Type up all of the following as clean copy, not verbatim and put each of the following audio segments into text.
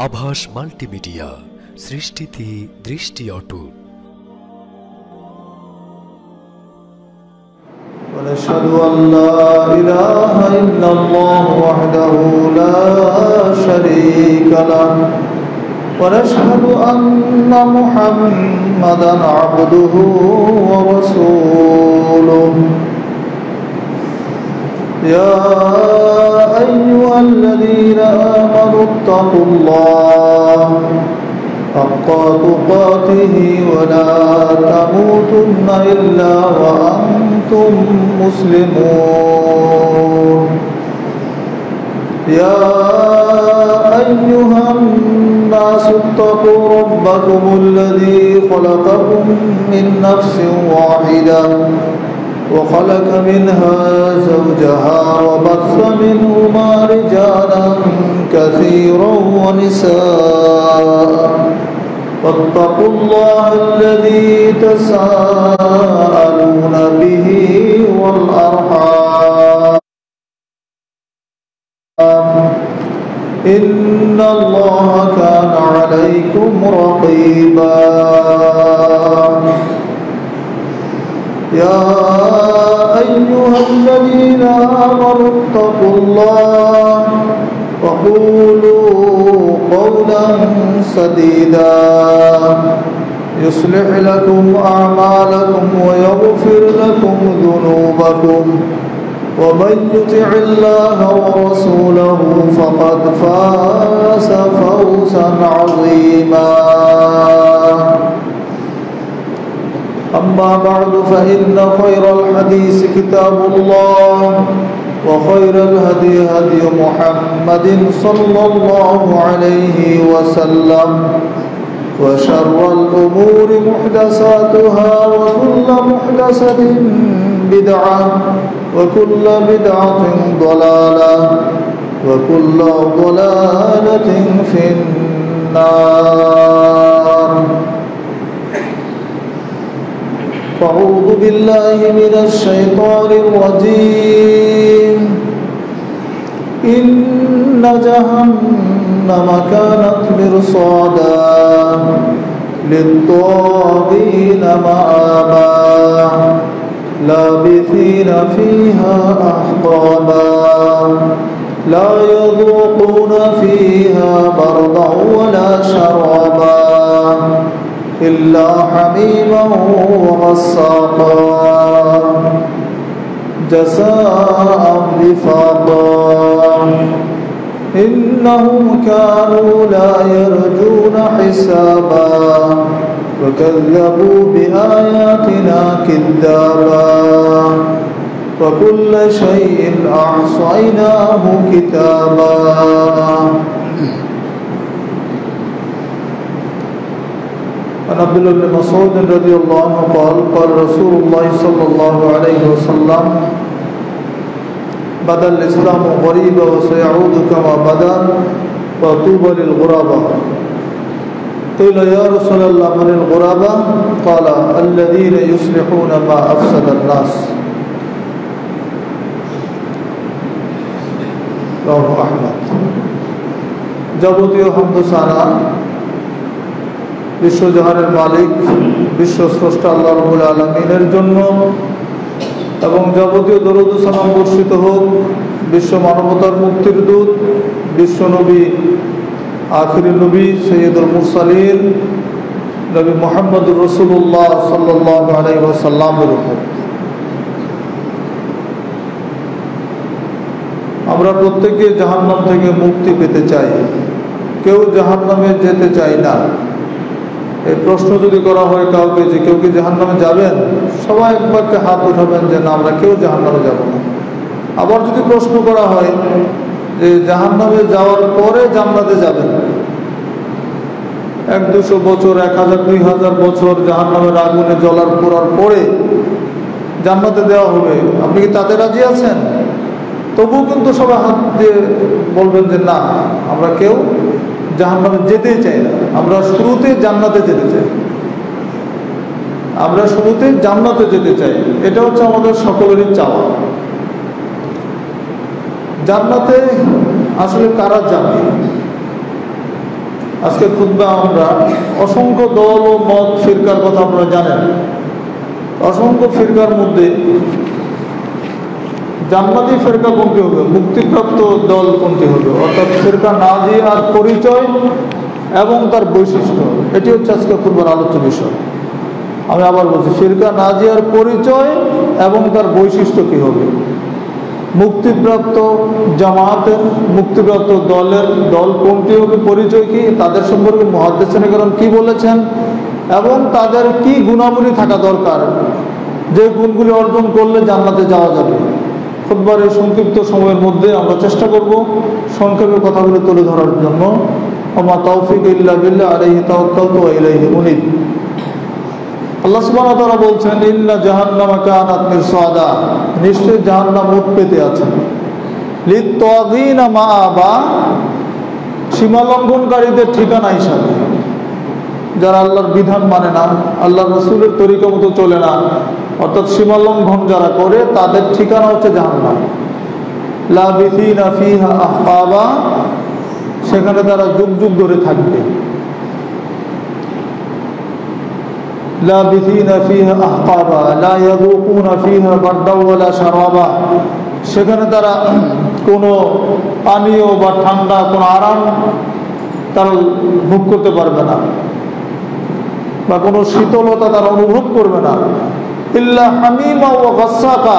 আভাস মাল্টিমিডিয়া, সৃষ্টিতে দৃষ্টি অটুট। ونشهد أن لا إله إلا الله وحده لا شريك له ونشهد أن محمدا عبده ورسوله يا أيها الذين آمنوا اتقوا الله حق تقاته ولا تموتن إلا وأنتم مسلمون يا أيها الناس اتقوا ربكم الذي خلقكم من نفس واحدة وخلق منها زوجها وبث منهما رجالا كثيرا ونساء واتقوا الله الذي تساءلون به والأرحام إن الله كان عليكم رقيبا يا أيها الذين آمنوا اتقوا الله وقولوا قولا سديدا يصلح لكم أعمالكم ويغفر لكم ذنوبكم ومن يطع الله ورسوله فقد فاز فوزا عظيما أما بعد فإن خير الحديث كتاب الله وخير الهدي هدي محمد صلى الله عليه وسلم وشر الأمور محدثاتها وكل محدثة بدعة وكل بدعة ضلالة وكل ضلالة في النار. أعوذ بالله من الشيطان الرجيم. إن جهنم كانت مرصادا للطاغين مآبا لابثين فيها أحقابا لا يذوقون فيها بردا ولا شرابا إلا حميما وغساقا جزاء وفاقا إنهم كانوا لا يرجون حسابا وكذبوا بآياتنا كذابا وكل شيء أحصيناه كتابا. عن عبد الله بن مسعود رضي الله عنه قال قال رسول الله صلى الله عليه وسلم بدأ الإسلام غريبا وسيعود كما بدأ وطوبى للغرباء. قيل يا رسول الله من الغرباء؟ قال الذين يصلحون ما أفسد الناس. رواه أحمد. যাবতীয় হামদ সানা বিশ্বজাহানের মালিক বিশ্ব স্রষ্টা আল্লাহ রাব্বুল আলামিনের জন্য এবং যাবতীয় দরুদ ও সালাম বর্ষিত হোক বিশ্ব মানবতার মুক্তির দূত বিশ্ব নবী আখির নবী সৈয়দুল মুরসালিন নবী মুহাম্মদুর রাসূলুল্লাহ সাল্লাল্লাহু আলাইহি ওয়াসাল্লামের উপর। আমরা প্রত্যেকে জাহান্নাম থেকে মুক্তি পেতে চাই, কেউ জাহান্নামে যেতে চাই না। এই প্রশ্ন যদি করা হয় কাউকে যে কেউ কি জাহান্নামে যাবেন, সবাই একবারকে হাত উঠাবেন যে না, আমরা কেউ জাহান্নামে যাব না। আবার যদি প্রশ্ন করা হয় যে জাহান্নামে যাওয়ার পরে জান্নাতে যাবেন, 100-200 বছর 1000-2000 বছর জাহান্নামের আগুনে জ্বলার পোড়ার পরে জান্নাতে দেওয়া হবে, আপনি কি তাতে রাজি আছেন? তবুও কিন্তু সবাই হাত দিয়ে বলবেন যে না, আমরা কেউ জাহান্নামে যেতেই চাই না, আমরা শুরুতে জান্নাতে যেতে চাই, আমরা শুরুতে জান্নাতে যেতে চাই। এটা হচ্ছে আমাদের সকলেরই চাওয়া। জান্নাতে আসলে কারা যাবে? আজকে খুতবা আমরা অসংখ্য দল ও মত ফিরকার কথা আপনারা জানেন। অসংখ্য ফিরকার মধ্যে জান্নাতি ফিরকা কোনটি হবে, মুক্তিপ্রাপ্ত দল কোনটি হবে, অর্থাৎ ফিরকা নাজিয়ার পরিচয় এবং তার বৈশিষ্ট্য, এটি হচ্ছে আজকে খুতবার আলোচ্য বিষয়। আমি আবার বলছি, ফিরকা নাজিয়ার পরিচয় এবং তার বৈশিষ্ট্য কি হবে, মুক্তিপ্রাপ্ত জামাতের, মুক্তিপ্রাপ্ত দল কোনটি হবে, পরিচয় কি, তাদের সম্পর্কে মুহাদ্দিসিনে কেরাম কি বলেছেন এবং তাদের কি গুণাবলী থাকা দরকার, যে গুণগুলি অর্জন করলে জান্নাতে যাওয়া যাবে। খুতবার এই সংক্ষিপ্ত সময়ের মধ্যে আমরা চেষ্টা করব সংক্ষেপে কথাগুলো তুলে ধরার জন্য। ওমা তাওফিক ইল্লা বিল্লাহ আলাইহি তাওয়াক্কালতু ওয়া ইলাইহি উনীব। আল্লাহ সুবহানাহু ওয়া তাআলা বলছেন, ইন্না জাহান্নামা কানাত মিরসাদা, নিশ্চয় জাহান্নাম উৎপেতে আছে, লিত-তাগীনা মাআবা, সীমা লঙ্ঘনকারীদের ঠিকানা হিসাবে, যারা আল্লাহর বিধান মানে না, আল্লাহর রাসূলের তরিকা মতো চলে না, অর্থাৎ সীমা লঙ্ঘন যারা করে, তাদের ঠিকানা হচ্ছে জাহান্নাম। লাবিথিনা ফিহা আহকাবা, সেখানে তারা যুগ যুগ ধরে থাকবে। লাবিথিনা ফিহা আহকাবা লা ইয়াযুকুনা ফিহা বারদাও ওয়ালা শারাবা, সেখানে তারা কোনো পানীয় বা ঠান্ডা কোনো আরাম তারা ভোগ করতে পারবে না, বা কোনো শীতলতা তারা অনুভব করবে না। ইল্লা হামিমা ওয়া গাসসাকা,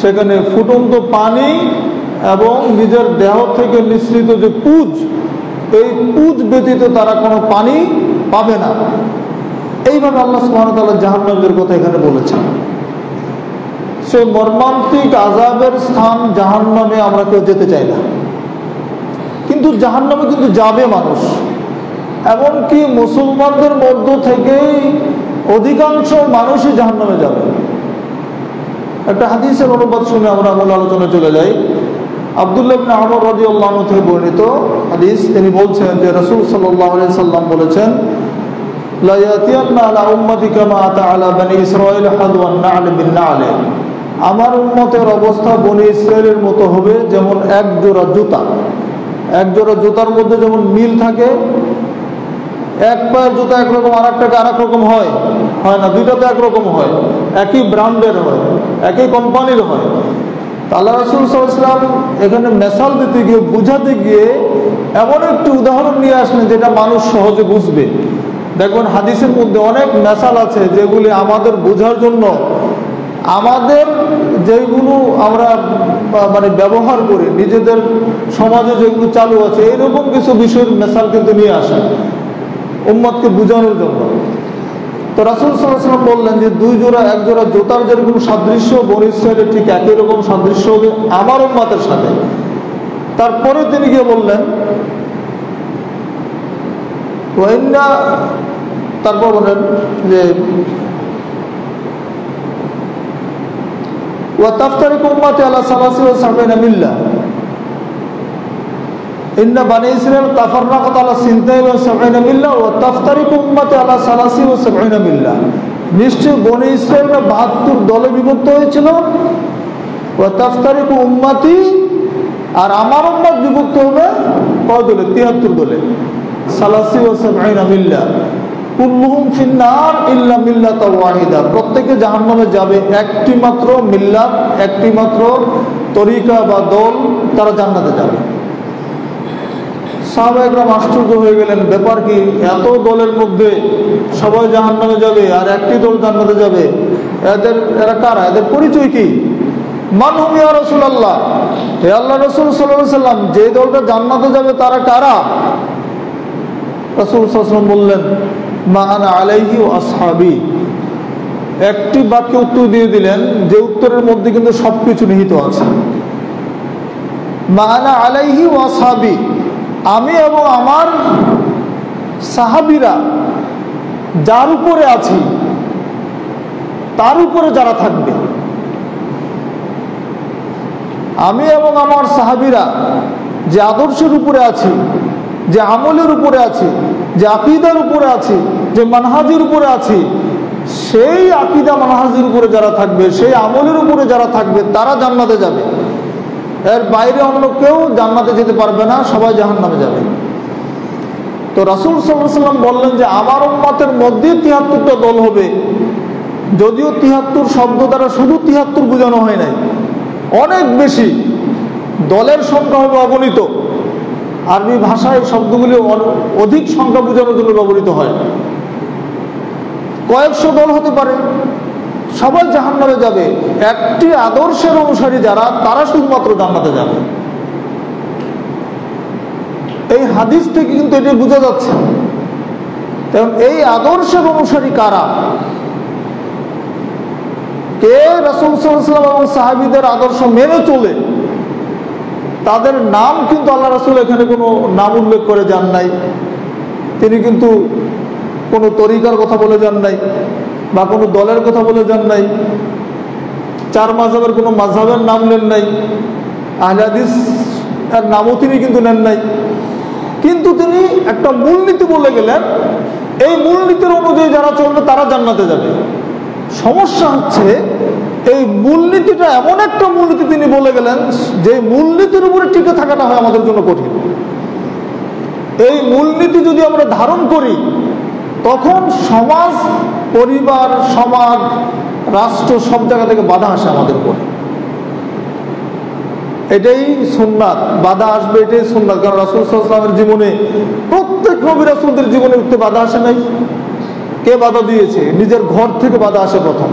সেখানে ফুটন্ত পানি এবং নিজের দেহ থেকে নিঃসৃত যে পুজ, এই পুজ ব্যতীত তারা কোনো পানি পাবে না। এইভাবে আল্লাহ সুবহানাহু ওয়া তাআলা জাহান্নামের কথা এখানে বলেছেন। সে মর্মান্তিক আযাবের স্থান জাহান্নামে আমরা কেউ যেতে চাই না, কিন্তু জাহান্নামে কিন্তু যাবে মানুষ। এমনকি মুসলমানদের মধ্য থেকেই অধিকাংশ মানুষই জাহান্নামে যাবে। একটা হাদিসের অনুবাদ শুনে আমরা মূল আলোচনায় চলে যাই। আব্দুল্লাহ ইবনে আমর রাদিয়াল্লাহু আনহু থেকে বর্ণিত হাদিস, তিনি বলছেন যে রাসূল সাল্লাল্লাহু আলাইহি সাল্লাম বলেছেন, লা ইয়াতিয়ান্না আলা উম্মতি কামা আতা আলা বনি ইসরাঈল হাদওয়ান না'ল বিন না'ল, আমার উম্মতের অবস্থা বনি ইসরাঈলের মতো হবে যেমন এক জোড়া জুতা। এক জোড়া জুতার মধ্যে যেমন মিল থাকে, এক পায়ের জুতা একরকম আর একটাকে আর এক রকম হয় না, দুইটা তো একরকম হয়, একই ব্র্যান্ডের হয়, একই কোম্পানির হয়। আল্লাহ রাসূল সাল্লাল্লাহু আলাইহি ওয়াসাল্লাম এখানে মেসাল দিতে গিয়ে, বুঝাতে গিয়ে এমন একটি উদাহরণ নিয়ে আসলেন যেটা মানুষ সহজে বুঝবে। দেখবেন হাদিসের মধ্যে অনেক মেসাল আছে যেগুলি আমাদের বোঝার জন্য, আমাদের যেগুলো আমরা মানে ব্যবহার করি, নিজেদের সমাজে যেগুলো চালু আছে, এইরকম কিছু বিষয়ের মেসাল কিন্তু নিয়ে আসে উম্মতকে বোঝানোর জন্য। তো রাসূল সাল্লাল্লাহু আলাইহি ওয়াসাল্লাম বললেন যে এক জোড়া জুতার যেরকম সাদৃশ্য বনী ইসরাঈলের ঠিক একই রকম সাদৃশ্য হবে আমার উম্মতের সাথে। তারপরে তিনি গিয়ে বললেন, তারপর বলেন যে ওয়া তাফতারিকু উম্মতি আলা সালাসি ওয়া সাবঈনা মিল্লাহ, ইন্না বানি ইসরাঈল তাফাররাকাত আলা সিনতাইন ওয়া সাবঈনা মিল্লাহ ওয়া তাফতারিকু উম্মতি আলা সালাসি ওয়া সাবঈনা মিল্লাহ, নিশ্চয় বনি ইসরাঈলরা 72 দলে বিভক্ত হয়েছিল। ওয়া তাফতারিকু উম্মতি, আর আমার উম্মত বিভক্ত হবে কয় দলে, 73 দলে। সালাসি ওয়া সাবঈনা মিল্লাহ কুল্লুহুম ফিন্নার ইল্লা মিল্লাতা ওয়াহিদা, প্রত্যেকে জাহান্নামে যাবে, একটি মাত্র মিল্লাত, একটি মাত্র তরিকা বা দল, তারা জান্নাতে যাবে। সাহাবায়ে কেরাম আশ্চর্য হয়ে গেলেন, ব্যাপার কি, এত দলের মধ্যে সবাই জাহান্নামে যাবে আর একটি দল জান্নাতে যাবে, এরা কারা, এদের পরিচয় কি? মান হুম ইয়া রাসূলুল্লাহ, হে আল্লাহর রাসূল সাল্লাল্লাহু আলাইহি ওয়াসাল্লাম, যে দলটা জান্নাতে যাবে তারা কারা? রাসূল সাল্লাল্লাহু আলাইহি ওয়াসাল্লাম বললেন, মা আনা আলাইহি ওয়া আসহাবি। একটি বাক্যে উত্তর দিয়ে দিলেন, যে উত্তরের মধ্যে কিন্তু সবকিছু নিহিত আছে। মা আনা আলাইহি ওয়া আসহাবি, আমি এবং আমার সাহাবীরা যার উপরে আছি তার উপরে যারা থাকবে। আমি এবং আমার সাহাবীরা যে আদর্শের উপরে আছি, যে আমলের উপরে আছি, যে আকীদার উপরে আছি, যে মানহাজের উপরে আছি, সেই আকীদা মানহাজের উপরে যারা থাকবে, সেই আমলের উপরে যারা থাকবে, তারা জান্নাতে যাবে। এর বাইরে অন্য কেউ জান্নাতে যেতে পারবে না, সবাই জাহান্নামে যাবে। রাসূল সাল্লাল্লাহু আলাইহি ওয়াসাল্লাম বললেন যে আমার উম্মতের মধ্যে ৭৩টা দল হবে। যদিও ৭৩ শব্দ দ্বারা শুধু ৭৩ বোঝানো হয় নাই, অনেক বেশি দলের সংখ্যা হবে অগণিত। আরবি ভাষায় শব্দগুলি অধিক সংখ্যা বোঝানোর জন্য ব্যবহৃত হয়। কয়েকশো দল হতে পারে, সবাই জাহান্নামে যাবে। একটি আদর্শের অনুসারী যারা, তারা শুধুমাত্র জান্নাতে যাবে। এই হাদিস থেকে কিন্তু এটা বোঝা যাচ্ছে। এবং এই আদর্শের অনুসারী কারা, কে রাসূল সাল্লাল্লাহু আলাইহি ওয়াসাল্লাম এবং সাহাবীদের আদর্শ মেনে চলে, তাদের নাম কিন্তু আল্লাহ রাসূল এখানে কোনো নাম উল্লেখ করে যান নাই। তিনি কিন্তু কোনো তরিকার কথা বলে যান নাই, বা কোনো দলের কথা বলে যান নাই, চার মাযহাবের কোনো মাযহাবের নাম নেন নাই, আহলে হাদিস এর নামও তিনি কিন্তু নেন নাই। কিন্তু তিনি একটা মূলনীতি বলে গেলেন, এই মূলনীতির অনুযায়ী যারা চলবে তারা জান্নাতে যাবে। সমস্যা হচ্ছে এই মূলনীতিটা এমন একটা মূলনীতি তিনি বলে গেলেন, যে মূলনীতির উপরে টিকে থাকাটা হয় আমাদের জন্য কঠিন। এই মূলনীতি যদি আমরা ধারণ করি, তখন সমাজ, পরিবার, সমাজ, রাষ্ট্র সব জায়গা থেকে বাধা আসে আমাদের উপর। এটাই সুন্নাত, বাধা আসবে, এটাই সুন্নাত। কারণ রাসূল সাল্লাল্লাহু আলাইহি ওয়াসাল্লামের জীবনে, প্রত্যেক নবী রাসূলদের জীবনে উঠতে বাধা আসে নাই। কে বাধা দিয়েছে? নিজের ঘর থেকে বাধা আসে প্রথম।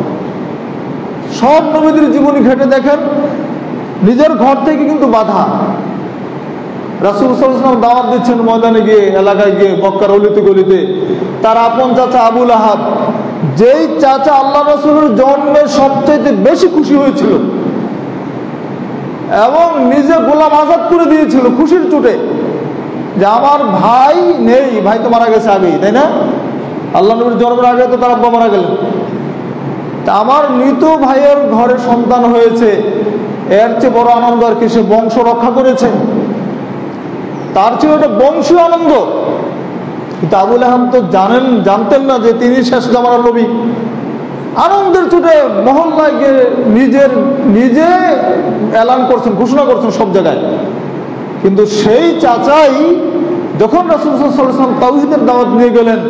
সব নবীদের জীবনী ঘেটে দেখেন, নিজের ঘর থেকে কিন্তু বাধা। রাসূল সাল্লাল্লাহু আলাইহি ওয়াসাল্লাম দাওয়াত দিচ্ছেন ময়দানে গিয়ে, এলাকায় গিয়ে, মক্কার অলিতে গলিতে। তার আপন চাচা আবু লাহাব, যেই চাচা আল্লাহ রাসূলের জন্মে সবচেয়ে বেশি খুশি হয়েছিল এবং নিজে গোলাম আজাদ করে দিয়েছিল খুশির চোটে, যে আমার ভাই নেই, ভাই তো মারা গেছে আগেই, তাই না? আল্লাহ নবীর জন্মের আগে তো তার আব্বা মারা গেলেন। তা আমার মৃত ভাইয়ের ঘরে সন্তান হয়েছে, এর চেয়ে বড় আনন্দ আর কি? সে বংশ রক্ষা করেছে, তার চেয়ে এটা বংশীয় আনন্দ। কিন্তু আবু লাহাব তো জানতেন না যে তিনি শেষ জামানার নবী। আনন্দের চোটে মহল্লায় গিয়ে নিজে এলান করছেন, ঘোষণা করছেন সব জায়গায়। কিন্তু সেই চাচাই যখন রাসূল সাল্লাল্লাহু আলাইহি ওয়াসাল্লাম তাওহীদের দাওয়াত নিয়ে গেলেন,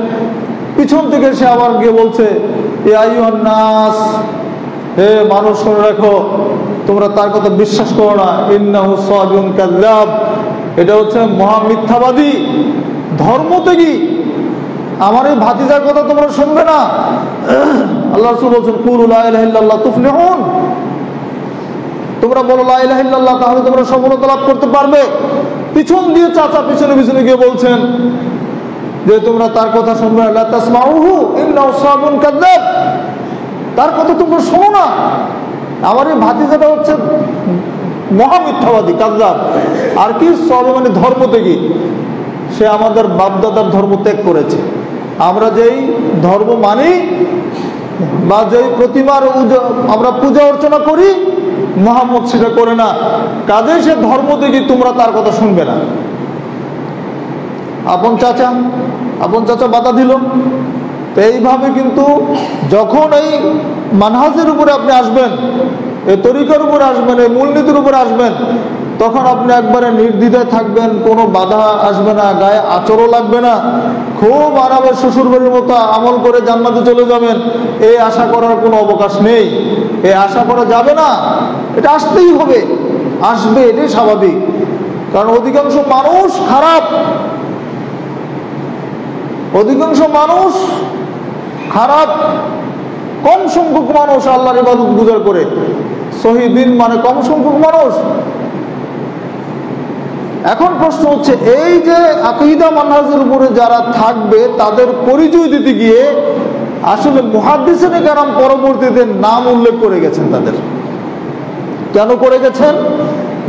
পিছন থেকে সে আবার গিয়ে বলছে, ইয়া আইয়ুহান নাস, হে মানুষ শুনে রাখো, তোমরা তার কথা বিশ্বাস করো না। ইন্নাহু সাদিকুন কাযযাব, এটা হচ্ছে মহা মিথ্যাবাদী, ধর্মত্যাগী। আমার এই ভাতিজার কথা তোমরা শুনবে না। আল্লাহ রাসূল বলছেন, কুলু লা ইলাহা ইল্লাল্লাহ তুফলিহুন, তোমরা বলো লা ইলাহা ইল্লাল্লাহ, তাহলে তোমরা সফলতা লাভ করতে পারবে। পিছন দিয়ে চাচা পিছনে পিছনে গিয়ে বলছেন যে তোমরা তার কথা শুনবে না, লা তাসমাউহু ইন্নাহু সাদিকুন কাযযাব, তার কথা তোমরা শোনো না। আমার এই ভাতিজাটা হচ্ছে মহা মিথ্যাবাদী, কাযযাব। আর কি সবে মানে ধর্মত্যাগী, সে আমাদের বাপদাদার ধর্ম ত্যাগ করেছে। আমরা যেই ধর্ম মানি বা যেই প্রতিমার আমরা পূজা অর্চনা করি, মুহাম্মদ সেটা করে না, কাজেই সে ধর্মত্যাগী, তোমরা তার কথা শুনবে না। আপন চাচা বাধা দিল। তো এইভাবে কিন্তু যখন এই মানহাজের উপরে আপনি আসবেন, এই তরিকার উপরে আসবেন, এই মূলনীতির উপরে আসবেন, তখন আপনি একবারে নির্দ্বিধায় থাকবেন, কোনো বাধা আসবে না, গায়ে আচরও লাগবে না, খুব আরামের শ্বশুরবাড়ির মতো আমল করে জান্নাতে চলে যাবেন, এই আশা করার কোনো অবকাশ নেই। এই আশা করা যাবে না, এটা আসতেই হবে, আসবে, এটাই স্বাভাবিক। কারণ অধিকাংশ মানুষ খারাপ, অধিকাংশ মানুষ খারাপ, কম সংখ্যক মানুষ আল্লাহর ইবাদত গুজার করে। শহীদিন মানে কম সংখ্যক মানুষ। এখন প্রশ্ন হচ্ছে, এই যে আকীদা মানহাজের উপরে যারা থাকবে, তাদের পরিচয় দিতে গিয়ে আসলে মুহাদ্দিসিনে কেরাম পরবর্তীতে নাম উল্লেখ করে গেছেন। তাদের কেন করে গেছেন?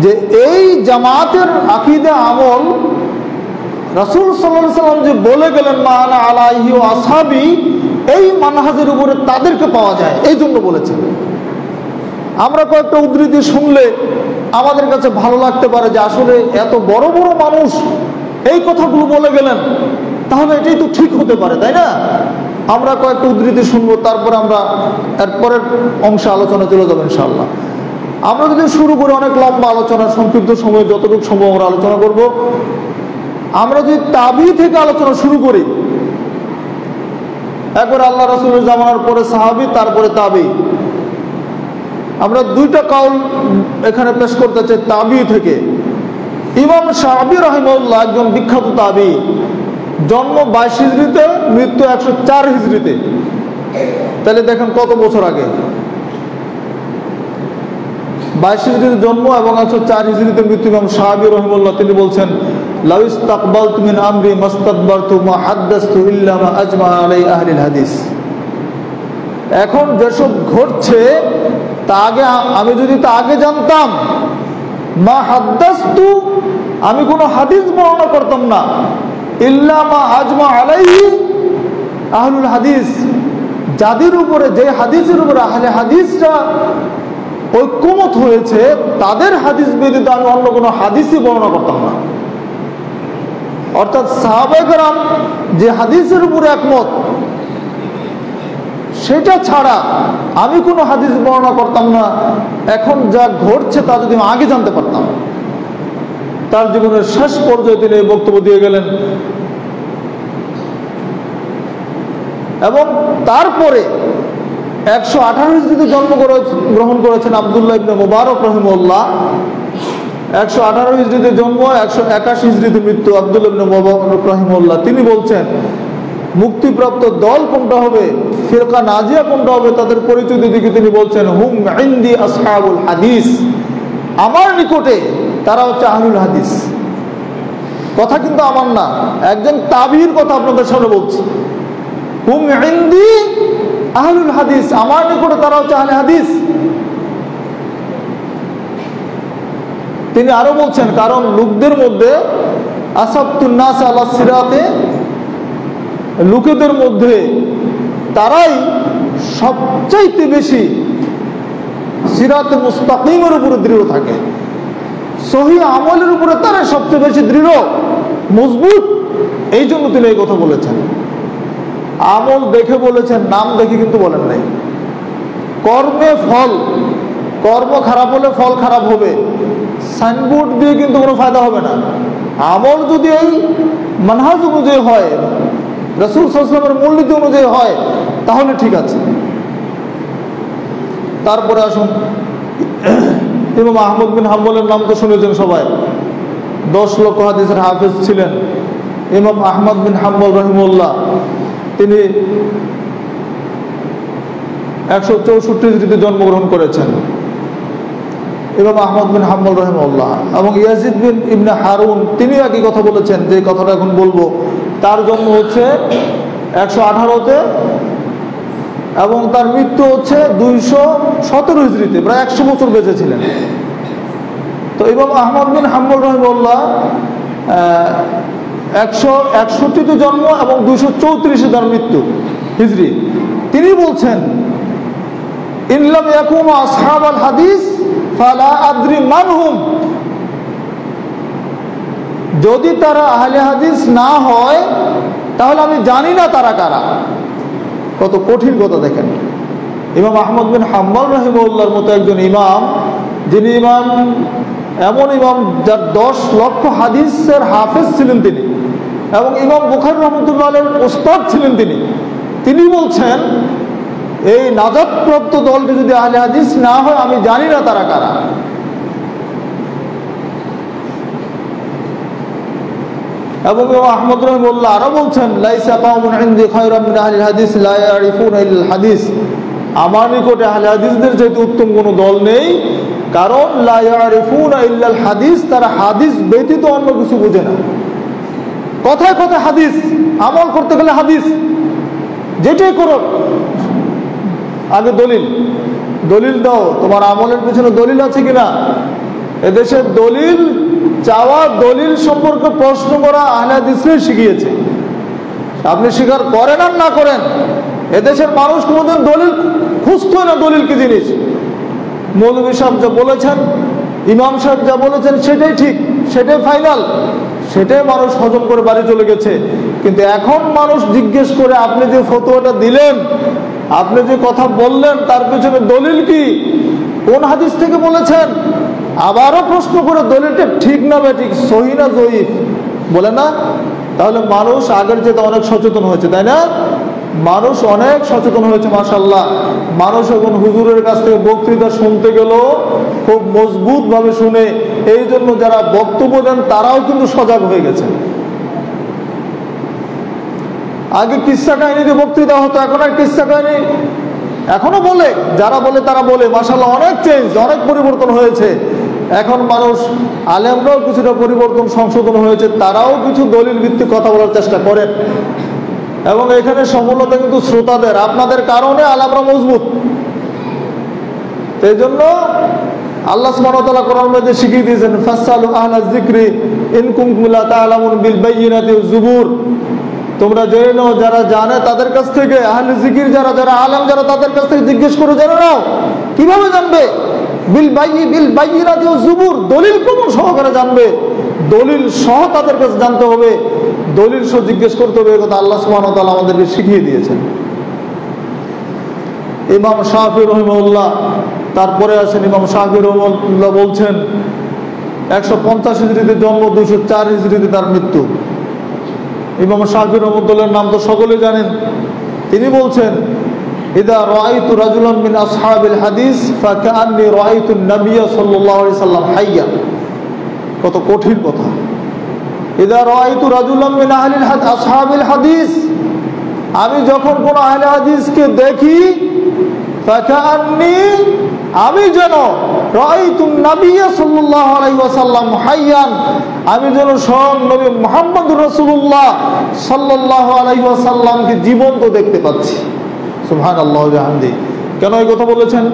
যে এই জামাতের আকীদা আমল রাসূল সাল্লাল্লাহু আলাইহি ওয়াসাল্লাম যে বলে গেলেন, মা আনা আলাইহি ওয়া আসহাবি, এই মানহাজের উপরে তাদেরকে পাওয়া যায়, এই জন্য বলেছেন। আমরা কয়েকটা উদ্ধৃতি শুনলে আমাদের কাছে ভালো লাগতে পারে যে আসলে এত বড় বড় মানুষ এই কথাগুলো বলে গেলেন, তাহলে এটাই তো ঠিক হতে পারে, তাই না? আমরা কয়েকটা উদ্ধৃতি শুনবো, তারপরে আমরা এরপরের অংশে আলোচনা চলে যাবো ইনশাআল্লাহ। আমরা যদি শুরু করে অনেক লম্বা আলোচনা, সংক্ষিপ্ত সময়ে যতটুকু সম্ভব আমরা আলোচনা করব। আমরা যদি তাবি থেকে আলোচনা শুরু করি, একবার আল্লাহ রাসূলের জামানার পরে সাহাবী, তারপরে তাবি, আমরা দুইটা কাউল এখানে পেশ করতে চাই তাবি থেকে। ইমাম শাফি রাহিমাহুল্লাহ একজন বিখ্যাত তাবি, জন্ম 22 হিজরিতে, মৃত্যু 104 হিজরিতে। তাহলে দেখেন কত বছর আগে, 22 হিজরিতে জন্ম এবং 104 হিজরিতে মৃত্যু। ইমাম শাফি রাহিমাহুল্লাহ তিনি বলছেন, লাউ ইস্তাকবালতু মিন আমরি মাস্তাকবারতু মা হাদাসতু ইল্লা মা আজমা আলাই আহলিল হাদিস। এখন যেসব ঘটছে তা আগে আমি যদি তা আগে জানতাম, মা হাদাসতু, আমি কোনো হাদিস বর্ণনা করতাম না, ইল্লা মা আজমা আলাইহি আহলুল হাদিস, যাদের উপরে, যে হাদিসের উপরে আহলে হাদিসরা ঐক্যমত হয়েছে তাদের হাদিস ব্যতীত আমি অন্য কোনো হাদিসই বর্ণনা করতাম না। অর্থাৎ সাহাবায়ে কেরাম যে হাদিসের উপরে একমত, সেটা ছাড়া আমি কোনো হাদিস বর্ণনা করতাম না। এখন যা ঘটছে তা যদি আমি আগে জানতে পারতাম। তার জীবনের শেষ পর্যায়ে তিনি এই বক্তব্য দিয়ে গেলেন। এবং তারপরে 118 হিজরিতে জন্মগ্রহণ করেছেন আব্দুল্লাহ ইবনে মুবারক রাহিমাহুল্লাহ। 118 হিজরিতে জন্ম, 181 হিজরিতে মৃত্যু আব্দুল্লাহ ইবনে মুবারক রাহিমাহুল্লাহ। তিনি বলছেন, মুক্তিপ্রাপ্ত দল কোনটা হবে, ফিরকা নাজিয়া কোনটা হবে, তাদের পরিচিতি দিকে তিনি বলছেন, হুম ইনদি আসহাবুল হাদিস, আমার নিকটে তারা হচ্ছে আহলুল হাদিস। কথা কিন্তু আমার না, একজন তাবির কথা আপনাদের সামনে বলছি। হুম ইনদি আহলুল হাদিস, আমার নিকটে তারা হচ্ছে আহলে হাদিস। তিনি আরো বলছেন, কারণ লোকদের মধ্যে আসাবতুন নাস আলা সিরাতে, লোকেদের মধ্যে তারাই সবচাইতে বেশি সিরাতে মুস্তাকিমের উপরে দৃঢ় থাকে, সহিহ আমলের উপরে তারা সবচেয়ে বেশি দৃঢ় মজবুত। এই জন্য তিনি এই কথা বলেছেন। আমল দেখে বলেছেন, নাম দেখে কিন্তু বলেন নাই। কর্মে ফল, কর্ম খারাপ হলে ফল খারাপ হবে, সাইনবোর্ড দিয়ে কিন্তু কোনো ফায়দা হবে না। আমল যদি এই মানহাজ অনুযায়ী হয়, রাসূল সাল্লাল্লাহু আলাইহি ওয়াসাল্লামের মূলনীতি অনুযায়ী হয়, তাহলে ঠিক আছে। তারপরে আসুন, ইমাম আহমদ বিন হাম্বলের নাম তো শুনেছেন সবাই, 10 লক্ষ হাদিসের হাফেজ ছিলেন ইমাম আহমদ বিন হাম্বল রাহিমাহুল্লাহ। তিনি 164 হিজরিতে জন্মগ্রহণ করেছেন ইমাম আহমদ বিন হাম্বল রাহিমাহুল্লাহ। এবং ইয়াজিদ বিন ইবনে হারুন তিনি একই কথা বলেছেন, যে কথাটা এখন বলবো। তার জন্ম হচ্ছে 118-তে এবং তার মৃত্যু হচ্ছে 217 হিজরিতে, প্রায় 100 বছর বেঁচে ছিলেন। তো ইমাম আহমদ বিন হাম্বল রাহিমাহুল্লাহ 161-তে জন্ম এবং 234-এ তার মৃত্যু হিজরি। তিনি বলছেন, ইনলাম ইয়াকুনু আসহাবাল হাদিস ফালা আদরি মানহুম, যদি তারা আহলে হাদিস না হয় তাহলে আমি জানি না তারা কারা। কত কঠিন কথা দেখেন। ইমাম আহমদ বিন হাম্বল রাহিমাহুল্লাহর মতো একজন ইমাম, যিনি ইমাম, এমন ইমাম যার 10 লক্ষ হাদিসের হাফেজ ছিলেন তিনি, এবং ইমাম বুখারী রাহমাতুল্লাহ আলাইহির উস্তাদ ছিলেন তিনি বলছেন, এই নাজাতপ্রাপ্ত দলটি যদি আহলে হাদিস না হয় আমি জানি না তারা কারা। এবং আহমদ রাহিমাহুল্লাহ আরো বলছেন, লাইসা কাউমুন ইনদি খায়রাম মিন আহলিল হাদিস লা ইয়ারিফুনা ইল্লাল হাদিস, আমার নিকটে আহলে হাদিসদের চাইতে উত্তম কোনো দল নেই, কারণ লা ইয়ারিফুনা ইল্লাল হাদিস, তারা হাদিস ব্যতীত অন্য কিছু বুঝে না। কথায় কথায় হাদিস, আমল করতে গেলে হাদিস, যেটাই করো আগে দলিল দাও, তোমার আমলের পিছনে দলিল আছে কিনা। এদেশের দলিল চাওয়া, দলিল সম্পর্কে প্রশ্ন করা আহলে হাদিসরাই শিখিয়েছে। আপনি স্বীকার করেন আর না করেন, এদেশের মানুষ কোনোদিন দলিল খুঁজতো না, দলিল কি জিনিস। মৌলভী সাহেব যা বলেছেন, ইমাম সাহেব যা বলেছেন সেটাই ঠিক, সেটাই ফাইনাল, সেটাই মানুষ হজম করে বাড়ি চলে গেছে। কিন্তু এখন মানুষ জিজ্ঞেস করে, আপনি যে ফতোয়াটা দিলেন, আপনি যে কথা বললেন, তার পেছনে দলিল কি, কোন হাদিস থেকে বলেছেন। আবারও প্রশ্ন করে, দলিলটা ঠিক না বেঠিক, সহিহ না জয়ীফ, বলে না? তাহলে মানুষ আগের চেয়ে অনেক সচেতন হয়েছে, তাই না? মানুষ অনেক সচেতন হয়েছে মাশাআল্লাহ। মানুষ এখন হুজুরের কাছ থেকে বক্তৃতা শুনতে গেলেও খুব মজবুত ভাবে শুনে, এই জন্য যারা বক্তব্য দেন তারাও কিন্তু সজাগ হয়ে গেছে। আগে কিস্সা কাহিনীতে বক্তৃতা হতো, এখন আর কিস্সা কাহিনী এখনো বলে, যারা বলে তারা বলে। মাশাআল্লাহ অনেক চেঞ্জ, অনেক পরিবর্তন হয়েছে। এখন মানুষ, আলেমরাও কিছুটা পরিবর্তন সংশোধন হয়েছে, তারাও কিছু দলিল ভিত্তিক কথা বলার চেষ্টা করেন। এবং এখানে সফলতা কিন্তু শ্রোতাদের, আপনাদের কারণে আলেমরা মজবুত। এই জন্য আল্লাহ সুবহানাহু ওয়া তাআলা কোরআনের মধ্যে শিখিয়ে দিয়েছেন, ফাসআলু আহলা যিকরি ইন কুনতুম লা তা'লামুন বিল বাইয়িনাতি ওয়াজ জুবুর। তোমরা জেনে নাও, যারা জানে তাদের কাছ থেকে, আহলে জিকির যারা, যারা আলেম যারা, তাদের কাছ থেকে জিজ্ঞেস করে জেনে নাও। কিভাবে জানবে? বিল বাইয়িনাতি ওয়াজ জুবুর, দলিল প্রমাণ সহকারে জানবে। দলিল সহ তাদের কাছে জানতে হবে, দলিল সহ জিজ্ঞেস করতে হবে। এই কথা আল্লাহ সুবহানাহু ওয়া তাআলা আমাদেরকে শিখিয়ে দিয়েছেন। ইমাম শাফিঈ রাহিমাহুল্লাহ, তারপরে আসেন ইমাম শাফিঈ রাহিমাহুল্লাহ বলছেন 150 হিজরিতে জন্ম, 204 হিজরিতে তার মৃত্যু। ইমাম শাফিঈ রাহিমাহুল্লাহর নাম তো সকলে জানেন। তিনি বলছেন, ইদা রাআইতু রাজুলান মিন আসহাবিল হাদিস ফাকাআন্নী রাআইতু নবিয়্য সাল্লাল্লাহু আলাইহি সাল্লাম হাইয়া। কত কঠিন কথা। ইদা রাআইতু রাজুলান মিন আহলিল আসহাবিল হাদিস, আমি যখন কোন আহলে হাদিসকে দেখি, ফাকাআন্নী, আমি যেন রাআইতু নবিয়্য সাল্লাল্লাহু আলাইহি ওয়াসাল্লাম হাইয়ান, আমি যেন স্বয়ং নবী মুহাম্মদুর রাসূলুল্লাহ সাল্লাল্লাহু আলাইহি ওয়াসাল্লামকে জীবন্ত দেখতে পাচ্ছি। সুবহানাল্লাহ ওয়া বিহামদিহি। কেন এই কথা বলেছেন?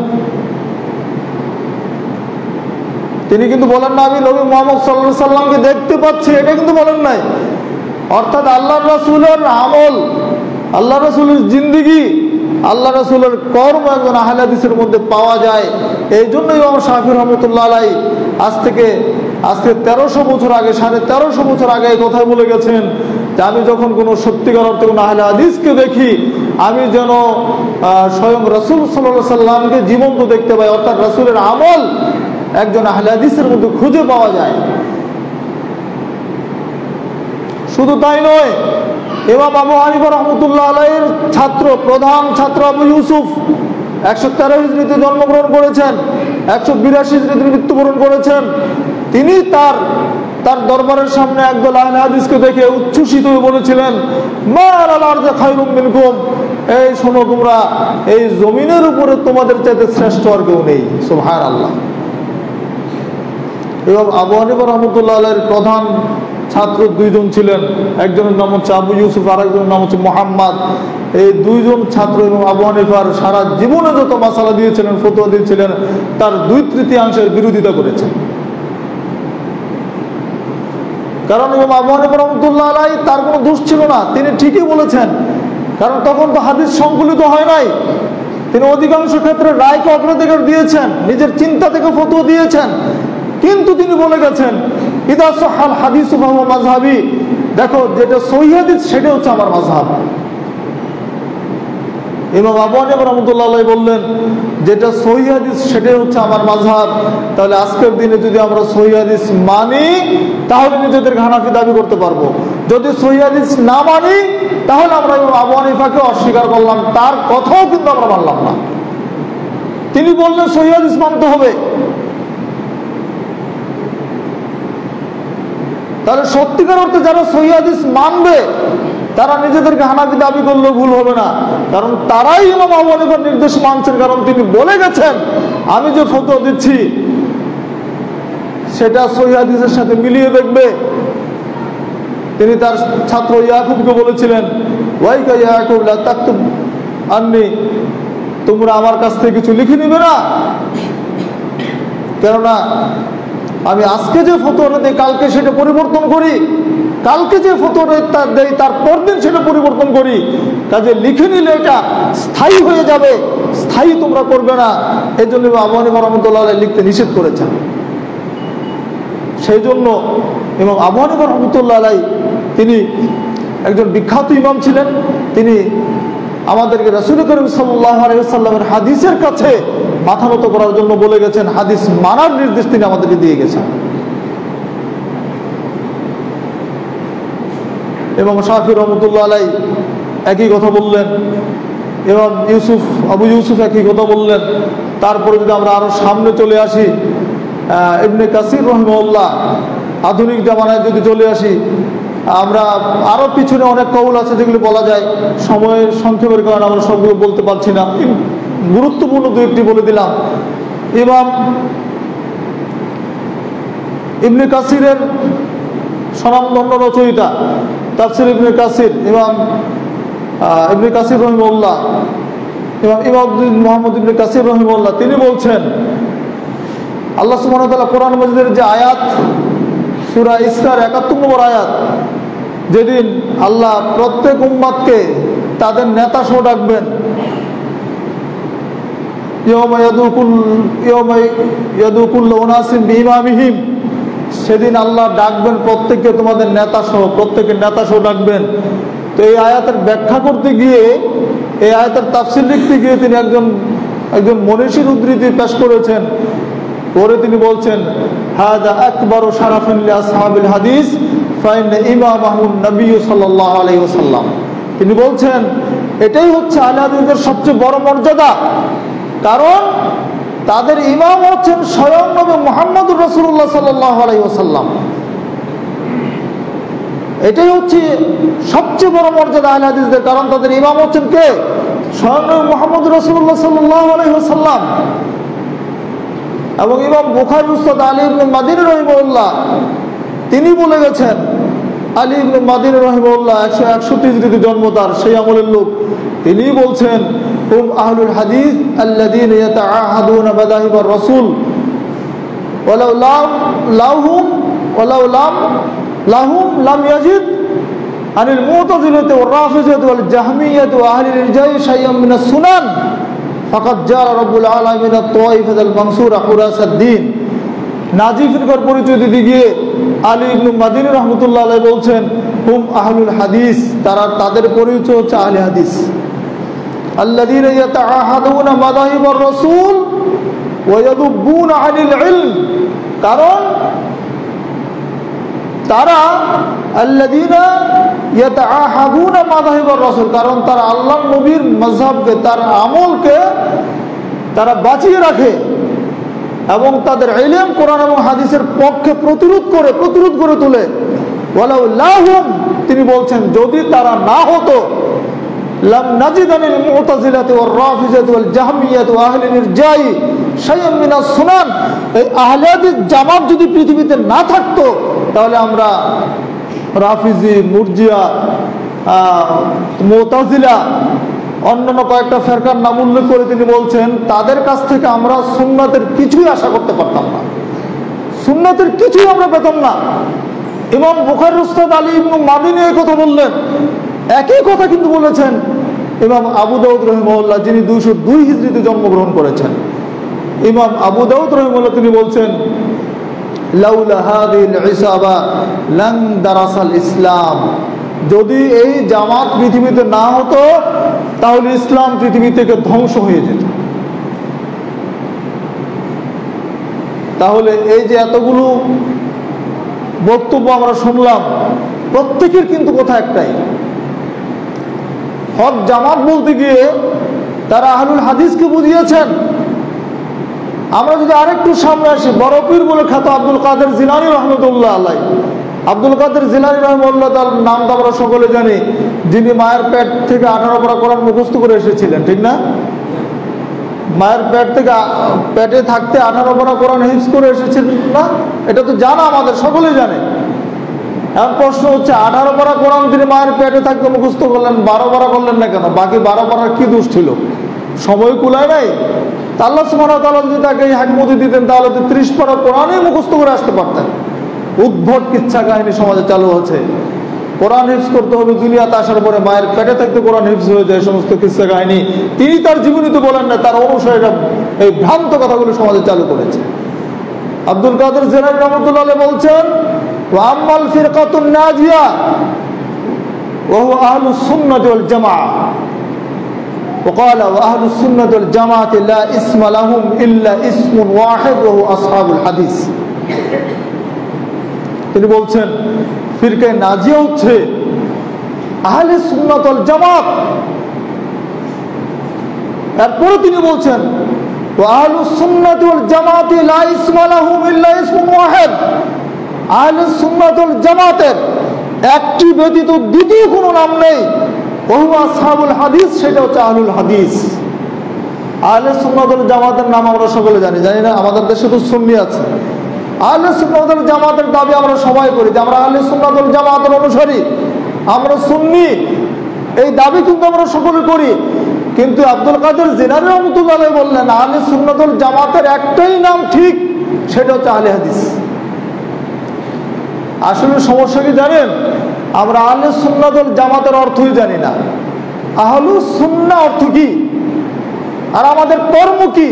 তিনি কিন্তু বলেন না আমি নবী মুহাম্মদ সাল্লাল্লাহু আলাইহি ওয়াসাল্লামকে দেখতে পাচ্ছি, এটা কিন্তু বলেন নাই। অর্থাৎ আল্লাহর রাসূলের আমল, আল্লাহর রাসূলের জিন্দেগি, আল্লাহ রাসূলের কর্ম একজন আহলে হাদিসের মধ্যে পাওয়া যায়। এই জন্যই ইমাম শাফিঈ রাহমাতুল্লাহ আলাইহি আজকে 1300 বছর আগে, 1350 বছর আগে এই কথা বলে গেছেন যে আমি যখন কোনো সত্যিকার অর্থে কোনো আহলে হাদিসকে দেখি, আমি যেন স্বয়ং রাসূল সাল্লাল্লাহু আলাইহি সাল্লামকে জীবন্ত দেখতে পাই। অর্থাৎ রাসূলের আমল একজন আহলে হাদিসের মধ্যে খুঁজে পাওয়া যায়। শুধু তাই নয়, ইমাম আবু হানিফা রাহমাতুল্লাহ আলাইহির ছাত্র, প্রধান ছাত্র আবু ইউসুফ 113 হিজরিতে জন্মগ্রহণ করেছেন, 182 হিজরিতে মৃত্যুবরণ করেছেন। তিনি তার দরবারের সামনে একদল আহলে হাদিসকে দেখে উচ্ছ্বসিত হয়ে বলেছিলেন, মা আলাল আরদি খায়রুম মিনকুম, এই শোনো, তোমরা এই জমিনের উপরে তোমাদের চাইতে শ্রেষ্ঠ আর কেউ নেই। সুবহানাল্লাহ। এবং আবু হানিফা রাহমাতুল্লাহ আলাইহির প্রধান ছাত্র দুইজন ছিলেন, একজনের নাম হচ্ছে আবু ইউসুফ, আর একজনের নাম হচ্ছে মুহাম্মদ। এই দুইজন ছাত্র এবং আবু হানিফার সারা জীবনে যত মাসালা দিয়েছিলেন, ফতোয়া দিয়েছিলেন, তার 2/3 বিরোধিতা করেছেন। কারণ ইমাম আবু হানিফা রাহমাতুল্লাহ আলাইহি, তার কোনো দোষ ছিল না, তিনি ঠিকই বলেছেন। কারণ তখন তো হাদিস সংকলিত হয় নাই। তিনি অধিকাংশ ক্ষেত্রে রায়কে অগ্রাধিকার দিয়েছেন, নিজের চিন্তা থেকে ফতোয়া দিয়েছেন। কিন্তু তিনি বলে গেছেন, ইদা সাহাল হাদিসু ফাহুয়া মাযহাবি, দেখো যেটা সহিহ হাদিস সেটা হচ্ছে আমার মাযহাব। ইমাম আবু হানিফা রাহমাতুল্লাহ আলাইহি বললেন, যেটা সহিহ হাদিস সেটাই হচ্ছে আমার মাযহাব। তাহলে আজকের দিনে যদি আমরা সহিহ হাদিস মানি, তাহলে নিজেদেরকে হানাফি দাবি করতে পারবো। যদি সহিহ হাদিস না মানি, তাহলে আমরা ইমাম আবু হানিফাকে অস্বীকার করলাম, তার কথাও কিন্তু আমরা মানলাম না। তিনি বললেন সহিহ হাদিস মানতে হবে। তাহলে সত্যিকার অর্থে যারা সহিহ হাদিস মানবে, তারা নিজেদেরকে হানাফি দাবি করলেও ভুল হবে না। কারণ তারাই ইমাম আবু হানিফার নির্দেশ মানছেন। কারণ তিনি বলে গেছেন, আমি যে ফতোয়া দিচ্ছি সেটা সহিহ হাদিসের সাথে মিলিয়ে দেখবে। তিনি তার ছাত্র ইয়াকুবকে বলেছিলেন, ওয়াইকা ইয়াকুব লা তাকতুব আন্নি, তোমরা আমার কাছ থেকে কিছু লিখে নিবে না, কেননা আমি আজকে যে ফতোয়াটা দেই কালকে সেটা পরিবর্তন করি, কালকে যে ফতোয়াটা দেই তার পরদিন সেটা পরিবর্তন করি। কাজে লিখে নিলে এটা স্থায়ী হয়ে যাবে, স্থায়ী তোমরা করবে না। এই জন্য আবু হানিফা রাহমাতুল্লাহ আলাইহি লিখতে নিষেধ করেছেন। সেই জন্য এবং আবু হানিফা রাহমাতুল্লাহ আলাইহি তিনি একজন বিখ্যাত ইমাম ছিলেন। তিনি আমাদেরকে রাসূল করিম সাল্লাল্লাহু আলাইহি ওয়াসাল্লামের হাদিসের কাছে মাথা নত করার জন্য বলে গেছেন, হাদিস মানার নির্দেশ তিনি আমাদেরকে দিয়ে গেছেন। ইমাম শাফি রহমতুল্লাহ আলাই একই কথা বললেন, ইমাম আবু ইউসুফ একই কথা বললেন। তারপরে যদি আমরা আরও সামনে চলে আসি, ইবনে কাসির রহিমাহুল্লাহ, আধুনিক জামানায় যদি চলে আসি, আমরা আরও পিছনে অনেক কৌল আছে যেগুলো বলা যায়, সময়ের সংক্ষেপের কারণে আমরা সবগুলো বলতে পারছি না, গুরুত্বপূর্ণ দু একটি বলে দিলাম। ইমাম ইবনে কাসিরের স্বনামধন্য রচয়িতা তাফসির ইবনে কাসির, ইমাম ইবনে কাসির রহিমাহুল্লাহ, ইমাম মুহাম্মদ ইবনে কাসির রহিমাহুল্লাহ, তিনি বলছেন আল্লাহ সুবহানাহু ওয়া তাআলা কোরআন মাজিদের যে আয়াত, সূরা ইসরার ৭১ নম্বর আয়াত, যেদিন আল্লাহ প্রত্যেক উম্মতকে তাদের নেতা সহ ডাকবেন, ইয়াউমা ইয়াদুকুল্লু উনাসিন বিইমামিহিম, সেদিন আল্লাহ ডাকবেন প্রত্যেককে তোমাদের নেতা সহ, প্রত্যেকের নেতা সহ ডাকবেন। তো এই আয়াতের ব্যাখ্যা করতে গিয়ে, এই আয়াতের তাফসীর লিখতে গিয়ে তিনি একজন মনীষীর উদ্ধৃতি পেশ করেছেন। পরে তিনি বলছেন, হাদা আকবারু শারাফান লি আসহাবিল হাদিস ফাইন্না ইমামাহুন নবী সাল্লাল্লাহু আলাইহি ওয়াসাল্লাম। তিনি বলছেন এটাই হচ্ছে আহলে হাদিসদের সবচেয়ে বড় মর্যাদা, কারণ তাদের ইমাম হচ্ছেন স্বয়ং নবী মুহাম্মদুর রাসূলুল্লাহ সাল্লাল্লাহু আলাইহি ওয়াসাল্লাম। এটাই হচ্ছে সবচেয়ে বড় মর্যাদা আহলে হাদিসদের, কারণ তাদের ইমাম হচ্ছেন কে? স্বয়ং নবী মুহাম্মদুর রাসূলুল্লাহ সাল্লাল্লাহু আলাইহি ওয়াসাল্লাম। এবং ইমাম বুখারীর উস্তাদ আলী ইবনে মাদিনী রাহিমাহুল্লাহ, তিনি বলে গেছেন, আলী ইবনে মাদিনী রাহিমাহুল্লাহ 161 হিজরিতে জন্ম তার, সেই আমলের লোক, তিনি বলছেন হুম আহলুল হাদিস আল্লাযীনা ইয়াতাআহাদুনা মাযাহিবার রাসূল ওয়ালাউ লাহুম লাম ইয়াজিদ আনিল মুতাযিলাতি ওয়ার রাফিজাতি ওয়াল জাহমিয়্যাতি ওয়া আহলিল ইরজাই শাইয়্যান মিনাস সুনান ফাকাদ জারা রাব্বুল আলামিন আত-তাওয়াইফাতাল মানসুরা হুরাসাদ-দ্বীন। নাজি ফিরকার পরিচয় দিতে গিয়ে আলী ইবনে মাদিনী রাহমাতুল্লাহ আলাইহি বলছেন হুম আহলুল হাদিস, তাদের পরিচয় হচ্ছে আহলে হাদিস। আল্লাযীনা ইয়াতাআহাদুনা মাযাহিবার রাসূল ওয়া ইয়াদুব্বুনা আনিল ইলম, কারণ তারা আল্লাযীনা ইয়াতাআহাদুনা মাযাহিবার রাসূল, কারণ তারা আল্লাহর নবীর মাযহাবকে, তার আমলকে তারা বাঁচিয়ে রাখে এবং তাদের ইলম কোরআন এবং হাদিসের পক্ষে প্রতিরোধ করে তোলে। ওয়ালাউ লাহুম, তিনি বলছেন যদি তারা না হতো, লাম নাজিদানিল মুতাযিলাতি ওয়ার রাফিজাতি ওয়াল জাহমিয়্যাতি ওয়া আহলিল ইরজাই শাইয়্যান মিনাস সুনান, এই আহলে হাদিস জামাত যদি পৃথিবীতে না থাকতো, তাহলে আমরা রাফিজি, মুরজিয়া, মুতাযিলা, অন্যান্য কয়েকটা ফেরকার নাম উল্লেখ করে তিনি বলছেন তাদের কাছ থেকে আমরা সুন্নাতের কিছুই আশা করতে পারতাম না, সুন্নাতের কিছুই আমরা পেতাম না। ইমাম বুখারীর উস্তাদ আলী ইবনে মাদিনী এই কথা বললেন। একই কথা কিন্তু বলেছেন ইমাম আবু দাউদ রাহিমাহুল্লাহ, যিনি 202 হিজরিতে জন্মগ্রহণ করেছেন। ইমাম আবু দাউদ রাহিমাহুল্লাহ তিনি বলছেন লাউলা হাদিল ইসাবা লান দারাসাল ইসলাম, যদি এই জামাত পৃথিবীতে না হতো তাহলে ইসলাম পৃথিবী থেকে ধ্বংস হয়ে যেত। তাহলে এই যে এতগুলো বক্তব্য আমরা শুনলাম, প্রত্যেকের কিন্তু কথা একটাই, হক জামাত বলতে গিয়ে তারা আহলুল হাদিসকে বুঝিয়েছেন। আমরা যদি আরেকটু সামনে আসি, বড় পীর বলে খ্যাত আব্দুল কাদের জিলানী রহমতুল্লাহ আলাইহি, আব্দুল কাদের জিলানী রহমতুল্লাহ, তার নাম তো আমরা সকলে জানি, যিনি মায়ের পেট থেকে 18 পারা কোরআন মুখস্থ করে এসেছিলেন, ঠিক না? মায়ের পেট থেকে পেটে থাকতে 18 পারা কোরআন হিফজ করে এসেছিলেন না? এটা তো জানা, আমাদের সকলেই জানে। এখন প্রশ্ন হচ্ছে 18 পারা কোরআন তিনি মায়ের পেটে থাকতে মুখস্থ করলেন, 12 পারা করলেন না কেন? বাকি 12 পারার কি দোষ ছিল? সময় কুলায় নাই? আল্লাহ সুবহানাহু ওয়া তাআলা যদি তাকে হিকমত দিতেন তাহলে তো 30 পারা কোরআনই মুখস্থ করে আসতে পারতেন। উদ্ভট কিচ্ছা কাহিনী সমাজে চালু আছে, কোরআন হিফজ করতে হবে দুনিয়াতে আসার পরে মায়ের পেটে থাকতে কোরআন হিফজ হয়ে যায়, সমস্ত কিচ্ছা কাহিনী তিনি তার জীবনীতে বলেন না, তার অনুসারীরা এই ভ্রান্ত কথাগুলো সমাজে চালু করেছে। আব্দুল কাদের জিলানী রাহমাতুল্লাহ আলাইহি বলছেন ওয়া আম্মাল ফিরকাতুন নাজিয়া ওয়া হুয়া আহলুস সুন্নাতি ওয়াল জামাআহ وقال واهل السنه والجماعه لا اسم لهم الا اسم واحد وهو اصحاب الحديث। তিনি বলছেন ফিরকায়ে নাজিয়া হচ্ছে আহলে সুন্নাত ওয়াল জামাত। এরপরে তিনি বলছেন ওয়া আহলুস সুন্নাত ওয়াল জামাতি লা ইসমা লাহুম ইল্লা ইসমুন ওয়াহিদ, আহলে সুন্নাত ওয়াল জামাতের একটি ব্যতীত দ্বিতীয় কোনো নাম নেই, ওয়া হুয়া আসহাবুল হাদিস, সেটা হচ্ছে আহলুল হাদিস। আহলে সুন্নাত ওয়াল জামাতের নাম আমরা সকলে জানি, জানি না? আমাদের দেশে তো সুন্নি আছে। আহলে সুন্নাত ওয়াল জামাতের দাবি আমরা সবাই করি যে আমরা আহলে সুন্নাত ওয়াল জামাতের অনুসারী, আমরা সুন্নি, এই দাবি কিন্তু আমরা সকলে করি। কিন্তু আব্দুল কাদের জিলানী রাহমাতুল্লাহ আলাইহি বললেন আহলে সুন্নাত ওয়াল জামাতের একটাই নাম ঠিক, সেটা হচ্ছে আহলে হাদিস। আসলে সমস্যা কি জানেন? আমরা আহলে সুন্নাত ওয়াল জামাতের অর্থই জানি না। আহলুস সুন্নাহ অর্থ কি আর আমাদের কর্ম কি?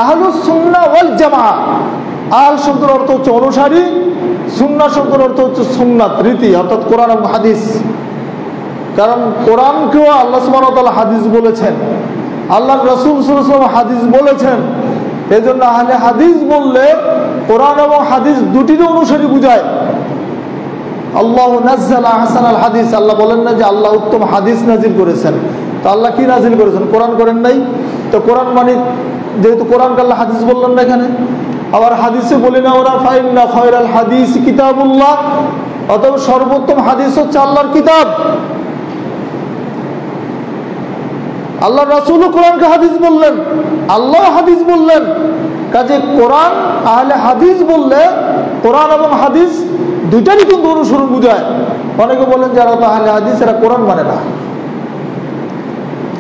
আহলুস সুন্নাহ ওয়াল জামাআহ, আহল শব্দের অর্থ হচ্ছে অনুসারী, সুন্নাহ শব্দের অর্থ হচ্ছে সুন্নাত, রীতি, অর্থাৎ কোরআন এবং হাদিস। কারণ কোরআনকেও আল্লাহ সুবহানাহু ওয়া তাআলা হাদিস বলেছেন, আল্লাহর রাসূল সাল্লাল্লাহু আলাইহি ওয়াসাল্লাম হাদিস বলেছেন। এজন্য আহলে হাদিস বললে কোরআন এবং হাদিস দুটিরই অনুসারী বুঝায়। আল্লাহু নাযালা আহসানাল হাদিস, আল্লাহ বলেন না যে আল্লাহ উত্তম হাদিস নাজিল করেছেন? তো আল্লাহ কি নাজিল করেছেন? কোরআন করেন নাই? তো কোরআন মানে যেহেতু কোরআনকে আল্লাহ হাদিস বললেন না এখানে, আবার হাদিসে বলি না ওরা ফাইন্না খায়রাল হাদিস কিতাবুল্লাহ, অতএব সর্বোত্তম হাদিস হচ্ছে আল্লাহর কিতাব। আল্লাহ রাসূলও কোরআনকে হাদিস বললেন, আল্লাহ হাদিস বললেন। কাজে কোরআন আহলে হাদিস বললে কোরআন এবং হাদিস দুইটারই কিন্তু অনুসরণ বুঝায়। অনেকে বলেন যারা তো আহলে হাদিস এরা কোরআন মানে না,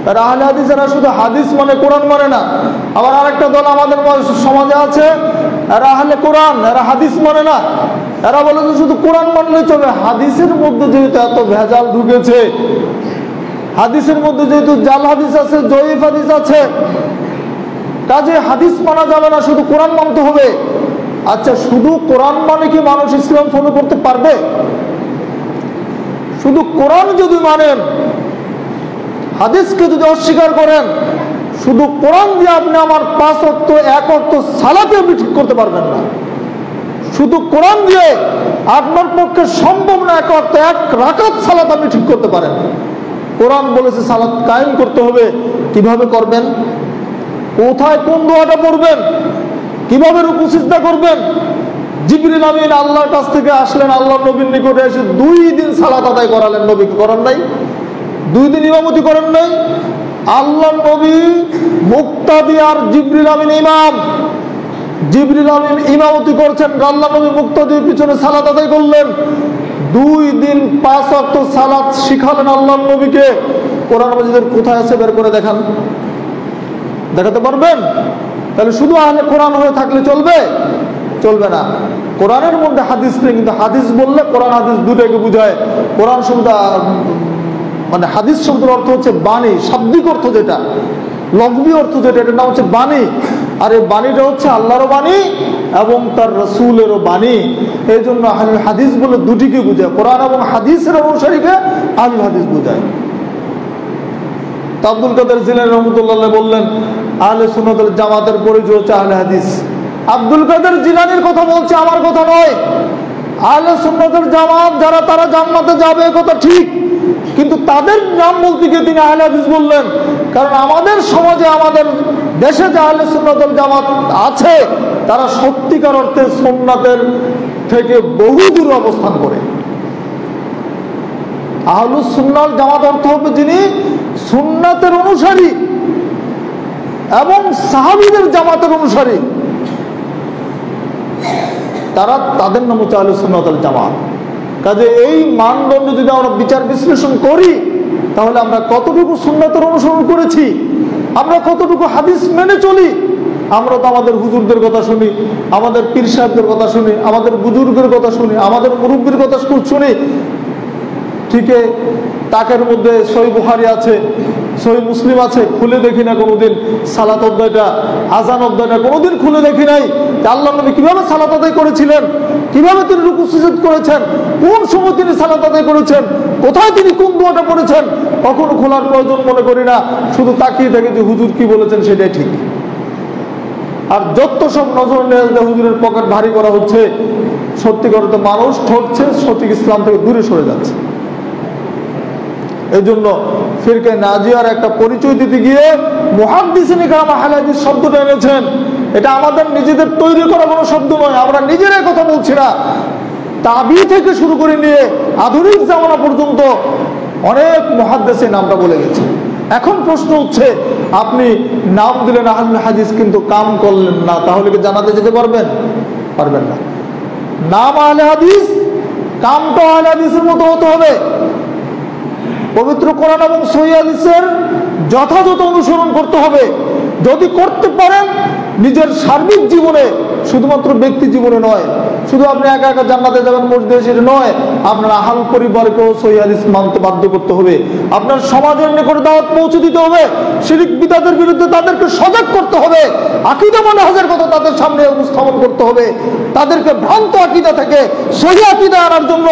এরা আহলে হাদিস, এরা শুধু হাদিস মানে কোরআন মানে না। আবার আরেকটা দল আমাদের সমাজে আছে, এরা আহলে কোরআন, এরা হাদিস মানে না। এরা বলে যে শুধু কোরআন মানলে চলবে। হাদিসের মধ্যে যেহেতু এত ভেজাল ঢুকেছে, হাদিসের মধ্যে যেহেতু জাল হাদিস আছে, জয়ীফ হাদিস আছে, কাজে হাদিস মানা যাবে না, শুধু কোরআন মানতে হবে। আচ্ছা, শুধু কোরআন মানে কি মানুষ ইসলাম ফলো করতে পারবে? শুধু কোরআন যদি মানেন, হাদিসকে যদি অস্বীকার করেন, শুধু কোরআন দিয়ে আপনি আমার 5 ওয়াক্ত 1 ওয়াক্ত সালাতে আপনি ঠিক করতে পারবেন না। শুধু কোরআন দিয়ে আপনার পক্ষে সম্ভব না 1 ওয়াক্ত 1 রাকাত সালাত আপনি ঠিক করতে পারেন। কোরআন বলেছে সালাত কায়েম করতে হবে, কিভাবে করবেন? কোথায় কোন দোয়াটা পড়বেন? কিভাবে রুকু সিজদা করবেন? জিবরিল আমিন আল্লাহর কাছ থেকে আসলেন, আল্লাহর নবীর নিকটে এসে 2 দিন সালাত আদায় করালেন। নবীকে করেন নাই? 2 দিন ইমামতি করেন নাই? আল্লাহর নবী মুক্তাদি আর জিবরিল আমিন ইমাম। জিবরিল আমিন ইমামতি করছেন, আল্লাহর নবী মুক্তাদির পিছনে সালাত আদায় করলেন। 2 দিন 5 ওয়াক্ত সালাত শিখালেন আল্লাহর নবীকে। কোরআন মাজিদের কোথায় আছে বের করে দেখান, দেখাতে পারবেন? তাহলে শুধু আহলে কোরআন হয়ে থাকলে চলবে? চলবে না। কোরআনের মধ্যে হাদিস নেই, কিন্তু হাদিস বললে কোরআন হাদিস দুটাকে বুঝায়। কোরআন শব্দ মানে হাদিস শব্দের অর্থ হচ্ছে বাণী, শাব্দিক অর্থ যেটা, লফজি অর্থ যেটা, এটার নাম হচ্ছে বাণী। আর এই বাণীটা হচ্ছে আল্লাহরও বাণী এবং তার রাসূলেরও বাণী। এই জন্য আহলুল হাদিস বলে দুটিকে বুঝায়, কোরআন এবং হাদিসের অনুসারীকে আহলুল হাদিস বুঝায়। আব্দুল কাদের জিলানী রাহমাতুল্লাহ আলাইহি বললেন আহলে সুন্নাত ওয়াল জামাতের পরিচয় হচ্ছে আহলে হাদিস। আব্দুল কাদের জিলানীর কথা বলছে, আমার কথা নয়। আহলে সুন্নাত ওয়াল জামাত যারা, তারা জান্নাতে যাবে, কথা ঠিক, কিন্তু তাদের নাম বলতে গিয়ে তিনি আহলে হাদিস বললেন। কারণ আমাদের সমাজে, আমাদের দেশে যে আহলে সুন্নাত ওয়াল জামাত আছে, তারা সত্যিকার অর্থে সুন্নাতের থেকে বহু দূরে অবস্থান করে। আহলুস সুন্নাহ ওয়াল জামাত অর্থ হবে যিনি সুন্নাতের অনুসারী এবং সাহাবীদের জামাতের অনুসারী, তারা, তাদের নাম হচ্ছে আহলুস সুন্নাহ ওয়াল জামাত। কাজে এই মানদণ্ড যদি আমরা বিচার বিশ্লেষণ করি, তাহলে আমরা কতটুকু সুন্নাতের অনুসরণ করেছি, আমরা কতটুকু হাদিস মেনে চলি। আমরা তো আমাদের হুজুরদের কথা শুনি, আমাদের পীর সাহেবদের কথা শুনি, আমাদের বুজুর্গের কথা শুনি, আমাদের মুরব্বীর কথা শুনি। ঠিক তাকের মধ্যে সহিহ বুখারী আছে, সহিহ মুসলিম আছে, খুলে দেখি না কোনোদিন। সালাত অধ্যায়টা, আজান অধ্যায়টা কোনোদিন খুলে দেখি নাই। আল্লাহর নবী কিভাবে সালাত আদায় করেছিলেন, কিভাবে তিনি রুকু সুজুদ করেছেন, কোন সময় তিনি সালাত আদায় করেছেন, কোথায় তিনি কোন দোয়াটা পড়েছেন, কখনো খোলার প্রয়োজন মনে করি না। শুধু তাকিয়ে থাকি যে হুজুর কি বলেছেন সেটাই ঠিক। আর যত সব নজর নিয়ে হুজুরের পকেট ভারী করা হচ্ছে, সত্যিকার তো মানুষ ঠকছে, সঠিক ইসলাম থেকে দূরে সরে যাচ্ছে। এই জন্য ফিরকে নাজিয়ার একটা পরিচয় দিতে গিয়ে মুহাদ্দিসিন ইকরাম আহলে হাদিস শব্দটা এনেছেন। এটা আমাদের নিজেদের তৈরি করা কোনো শব্দ নয়, আমরা নিজেরাই কথা বলছি না। তাবি থেকে শুরু করে নিয়ে আধুনিক জামানা পর্যন্ত অনেক মুহাদ্দিস এই নামটা বলে গেছে। এখন প্রশ্ন হচ্ছে, আপনি নাম দিলেন আহলে হাদিস কিন্তু কাম করলেন না, তাহলে কি জান্নাতে যেতে পারবেন? পারবেন না। নাম আহলে হাদিস, কামটা আহলে হাদিসের মতো হতে হবে। পবিত্র কোরআন এবং সহিহ হাদিসের যথাযথ অনুসরণ করতে হবে। যদি করতে পারেন নিজের সার্বিক জীবনে, শুধুমাত্র ব্যক্তি জীবনে নয়, শুধু আপনি একা একা জান্নাতে যাবেন মসজিদে সেটা নয়, আপনার আহাল পরিবারকেও সহিহ হাদিস মানতে বাধ্য করতে হবে। আপনার সমাজের নিকটে দাওয়াত পৌঁছে দিতে হবে। শিরক বিদআতের বিরুদ্ধে তাদেরকে সজাগ করতে হবে। আকীদা মানহাজের কথা তাদের সামনে উপস্থাপন করতে হবে। তাদেরকে ভ্রান্ত আকীদা থেকে সহিহ আকীদা আনার জন্য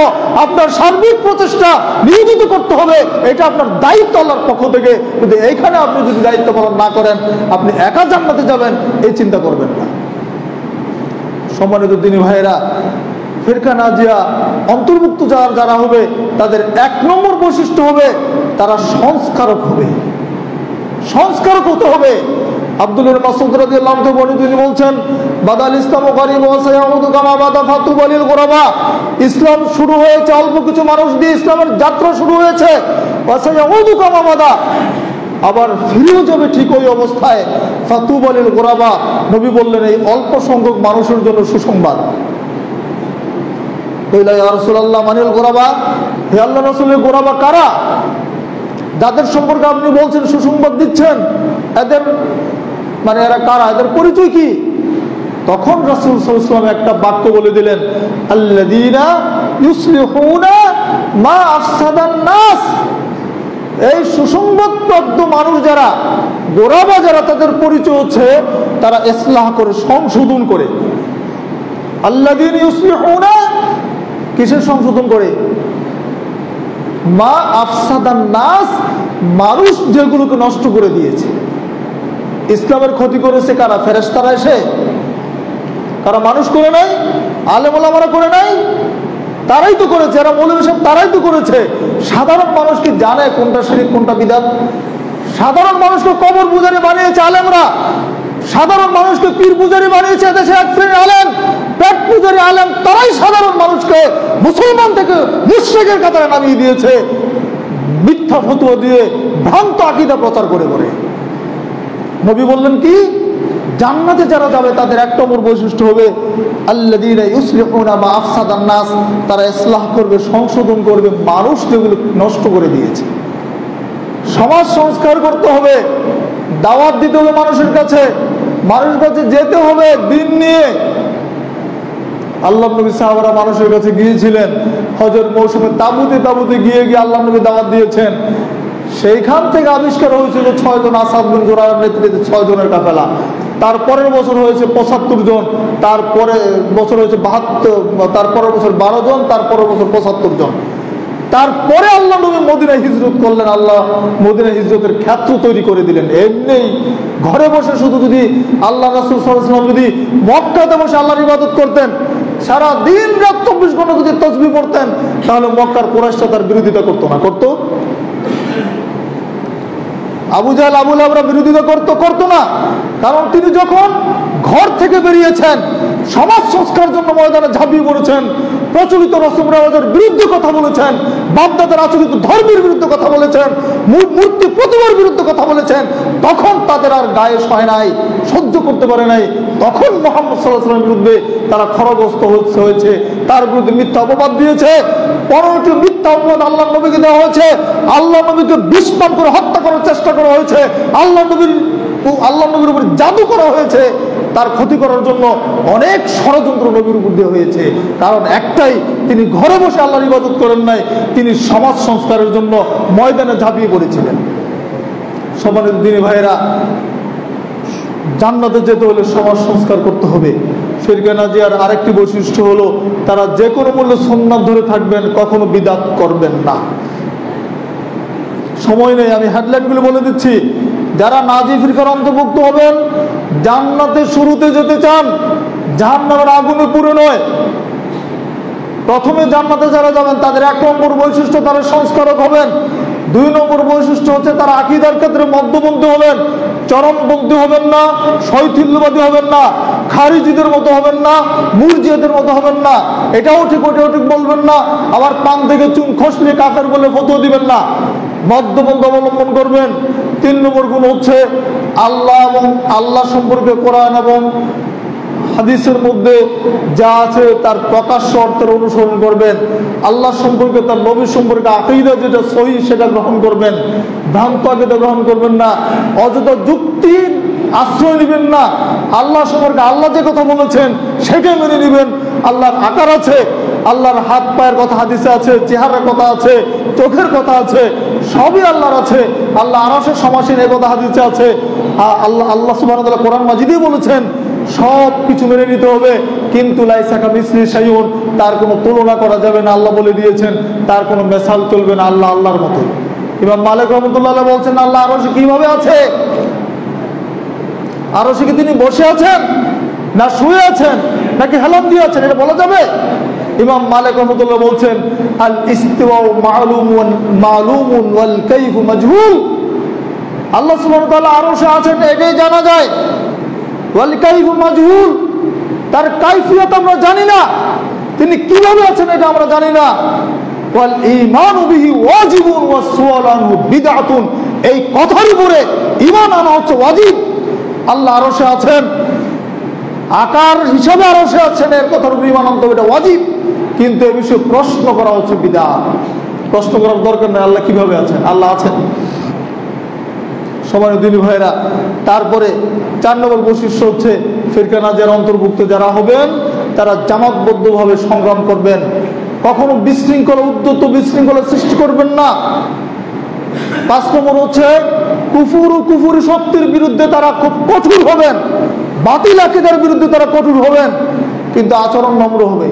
আপনার সার্বিক প্রচেষ্টা নিয়োজিত করতে হবে। এটা আপনার দায়িত্ব আল্লাহর পক্ষ থেকে। কিন্তু এইখানে আপনি যদি দায়িত্ব পালন না করেন, আপনি একা জান্নাতে যাবেন এই চিন্তা করবেন না। সম্মানিত দিনী ভাইয়েরা, ফিরকা নাজিয়া অন্তর্ভুক্ত যারা হবে তাদের 1 নম্বর বৈশিষ্ট্য হবে তারা সংস্কারক হবে। সংস্কারক হতে হবে। আব্দুল্লাহ মাসউদ রাদিয়াল্লাহু আনহু বর্ণিত, তিনি বলছেন, বাদাল ইসলামু গারিব ওয়া সায়াউদু কামা বাদা ফাতুবালিল গুরাবা। ইসলাম শুরু হয়েছে অল্প কিছু মানুষ দিয়ে, ইসলামের যাত্রা শুরু হয়েছে। ওয়া সায়াউদু কামা বাদা, আবার ফিরেও যাবে ঠিক ওই অবস্থায়। ফাতুবালিল গুরাবা, নবী বললেন এই অল্প সংখ্যক মানুষের জন্য সুসংবাদ। কইলা ইয়া রাসূলুল্লাহ মানিল গুরাবা, হে আল্লাহর রাসূলের গুরাবা কারা? যাদের সম্পর্কে আপনি বলছেন, সুসংবাদ দিচ্ছেন, এদের মানে এরা কারা, এদের পরিচয় কি? তখন রাসূল সাল্লাল্লাহু আলাইহি ওয়াসাল্লাম একটা বাক্য বলে দিলেন, আল্লাযীনা ইউসলিহুনা মা আফসাদান নাস। এই সুসংবাদপ্রাপ্ত মানুষ যারা, গোরাবা যারা, তাদের পরিচয় হচ্ছে তারা ইসলাহ করে, সংশোধন করে। আল্লাযীনা ইউসলিহুনা, কিসের সংশোধন করে? মা আফসাদান নাস, মানুষ যেগুলোকে নষ্ট করে দিয়েছে। ইসলামের ক্ষতি করেছে কারা? ফেরেশতারা এসে? কারা মানুষ করে নাই? আলেম ওলামারা করে নাই? তারাই তো করেছে। এরা মৌলবী সাহেব, তারাই তো করেছে। সাধারণ মানুষ কি জানে কোনটা শিরক কোনটা বিদআত? সাধারণ মানুষকে কবর পূজারি বানিয়েছে আলেমরা। সাধারণ মানুষকে পীর পূজারি বানিয়েছে দেশে এক শ্রেণীর আলেম, পেট পূজারি আলেম। তারাই সাধারণ মানুষকে মুসলমান থেকে মুশরিকের কাতারে নামিয়ে দিয়েছে, মিথ্যা ফতোয়া দিয়ে ভ্রান্ত আকীদা প্রচার করে করে। নবী বললেন কি? জান্নাতে যারা যাবে তাদের 1 নম্বর বৈশিষ্ট্য হবে আল্লাযীনা ইউসলিহুনা মা আফসাদান নাস, তারা ইসলাহ করবে, সংশোধন করবে মানুষ যেগুলো নষ্ট করে দিয়েছে। সমাজ সংস্কার করতে হবে, দাওয়াত দিতে হবে মানুষের কাছে, মানুষের কাছে যেতে হবে দিন নিয়ে। আল্লাহ নবী সাহাবারা মানুষের কাছে গিয়েছিলেন হজের মৌসুমে, তাবুতে তাবুতে গিয়ে গিয়ে আল্লাহ নবী দাওয়াত দিয়েছেন। সেইখান থেকে আবিষ্কার হয়েছিল 6 জন, আসাদ বিন জুরায়র নেতৃত্বে 6 জনের কাফেলা। তারপরের বছর হয়েছে 75 জন, তারপরে বছর হয়েছে 72, তারপরের বছর 12 জন, তারপরের বছর 75 জন। তারপরে আল্লাহ নবী মদিনায় হিজরত করলেন। আল্লাহ মদিনায় হিজরতের ক্ষেত্র তৈরি করে দিলেন। এমনি ঘরে বসে শুধু যদি আল্লাহ রাসূল সাল্লাল্লাহু আলাইহি ওয়াসাল্লাম যদি মক্কাতে বসে আল্লাহর ইবাদত করতেন, সারা দিন রাত 24 ঘন্টা যদি তাসবিহ পড়তেন, তাহলে মক্কার কুরাইশরা তার বিরোধিতা করতো না? করতো? আবু জাহেল আবু লাহাবরা বিরোধিতা করতো না। কারণ তিনি যখন ঘর থেকে বেরিয়েছেন, সমাজ সংস্কার জন্য ময়দানে ঝাঁপিয়ে পড়েছেন, প্রচলিত রসম রেওয়াজের বিরুদ্ধে কথা বলেছেন, বাপদাদার আচরিত ধর্মের বিরুদ্ধে কথা বলেছেন, মূর্তি প্রতিমার বিরুদ্ধে কথা বলেছেন, তখন তাদের আর গায়ে সয় নাই, সহ্য করতে পারে নাই। তখন মুহাম্মদ সাল্লাল্লাহু আলাইহি ওয়াসাল্লামের বিরুদ্ধে তারা খড়গহস্ত হয়েছে, তার বিরুদ্ধে মিথ্যা অপবাদ দিয়েছে। 15টি মিথ্যা অপবাদ আল্লাহ নবীকে দেওয়া হয়েছে। আল্লাহ নবীকে বিস্ফোরণ করে হত্যা করার চেষ্টা করা হয়েছে। আল্লাহ নবীর উপর জাদু করা হয়েছে। তার ক্ষতি করার জন্য অনেক ষড়যন্ত্র নবীর উপর দিয়ে হয়েছে। কারণ একটাই, তিনি ঘরে বসে আল্লাহর ইবাদত করেন নাই, তিনি সমাজ সংস্কারের জন্য ময়দানে ঝাঁপিয়ে পড়েছিলেন। সম্মানিত দিনী ভাইয়েরা, জান্নাতে যেতে হলে সমাজ সংস্কার করতে হবে। ফিরকা নাজিয়ার আরেকটি বৈশিষ্ট্য হলো তারা যে কোনো মূল্যে সুন্নাত ধরে থাকবেন, কখনো বিদআত করবেন না। সময় নেই, আমি হেডলাইনগুলো বলে দিচ্ছি। যারা নাজি ফিরকার অন্তর্ভুক্ত হবেন, জান্নাতে শুরুতে যেতে চান, জাহান্নামের আগুনে পুড়ে নয়, প্রথমে জান্নাতে যারা যাবেন তাদের 1 নম্বর বৈশিষ্ট্য, তারা সংস্কারক হবেন। 2 নম্বর বৈশিষ্ট্য হচ্ছে তারা আকীদার ক্ষেত্রে মধ্যপন্থী হবেন, চরমপন্থী হবেন না, শৈথিল্যবাদী হবেন না, খারিজিদের মতো হবেন না, মুরজিয়াদের মতো হবেন না। এটাও ঠিক ওটাও ঠিক বলবেন না, আবার পান থেকে চুন খসলে কাফের বলে ফতোয়া দিবেন না, মধ্যপন্থী অবলম্বন করবেন। 3 নম্বর গুণ হচ্ছে আল্লাহ এবং আল্লাহ সম্পর্কে কোরআন এবং হাদিসের মধ্যে যা আছে তার প্রকাশ্য অর্থের অনুসরণ করবেন। আল্লাহ সম্পর্কে, তার নবী সম্পর্কে আকীদা যেটা সহি সেটা গ্রহণ করবেন, ভ্রান্ত আকীদা গ্রহণ করবেন না, অযথা যুক্তির আশ্রয় নেবেন না। আল্লাহ সম্পর্কে আল্লাহ যে কথা বলেছেন সেটাই মেনে নেবেন। আল্লাহর আকার আছে, আল্লাহর হাত পায়ের কথা হাদিসে আছে, চেহারার কথা আছে, চোখের কথা আছে, সবই আল্লাহর আছে। আল্লাহ আরশের সমাসীন এই কথা হাদিসে আছে। আল্লাহ সুবহানাহু ওয়া তাআলা কোরআন মাজিদেই বলেছেন সব কিছু মেনে নিতে হবে, কিন্তু লাইসা কামিসলি শাইউন, তার কোনো তুলনা করা যাবে না। আল্লাহ বলে দিয়েছেন তার কোনো মেসাল চলবে না, আল্লাহ আল্লাহর মতো। ইমাম মালিক রাহমাতুল্লাহ আলাইহি বলছেন আল্লাহ আরশে কিভাবে আছে? আরশে কি তিনি বসে আছেন, না শুয়ে আছেন, নাকি হেলান দিয়ে আছেন? এটা বলা যাবে? ইমাম মালিক রাহমাতুল্লাহ বলছেন আল ইস্তিওয়া মালুমুন ওয়াল কাইফু মাজহুল। আল্লাহ সুবহানাহু ওয়া তাআলা আরশে আছেন এটাই জানা যায়, ওয়াল কাইফু মাজহুল, তার কাইফিয়ত আমরা জানি না, তিনি কিভাবে আছেন এটা আমরা জানি না। ওয়াল ঈমানু বিহি ওয়াজিবুন ওয়াস সুআলু আনহু বিদআতুন, এই কথার উপরে ঈমান আনা হচ্ছে ওয়াজিব। আল্লাহ আরশে আছেন, আকার হিসাবে আরশে আছেন, এর কথার উপরে ঈমান আনতে হবে, এটা ওয়াজিব। কিন্তু এই বিষয়ে প্রশ্ন করা হচ্ছে বিদআত। প্রশ্ন করার দরকার নেই, আল্লাহ কিভাবে আছেন, আল্লাহ আছেন। সম্মানিত দিনী ভাইরা, তারপরে 4 নম্বর বৈশিষ্ট্য হচ্ছে ফিরকা নাজিয়ার অন্তর্ভুক্ত যারা হবেন তারা জামাতবদ্ধভাবে সংগ্রাম করবেন, কখনো বিশৃঙ্খলা, উদ্যত বিশৃঙ্খলা সৃষ্টি করবেন না। 5 নম্বর হচ্ছে কুফর ও কুফরি শক্তির বিরুদ্ধে তারা খুব কঠোর হবেন, বাতিল আকীদার বিরুদ্ধে তারা কঠোর হবেন, কিন্তু আচরণ নম্র হবে,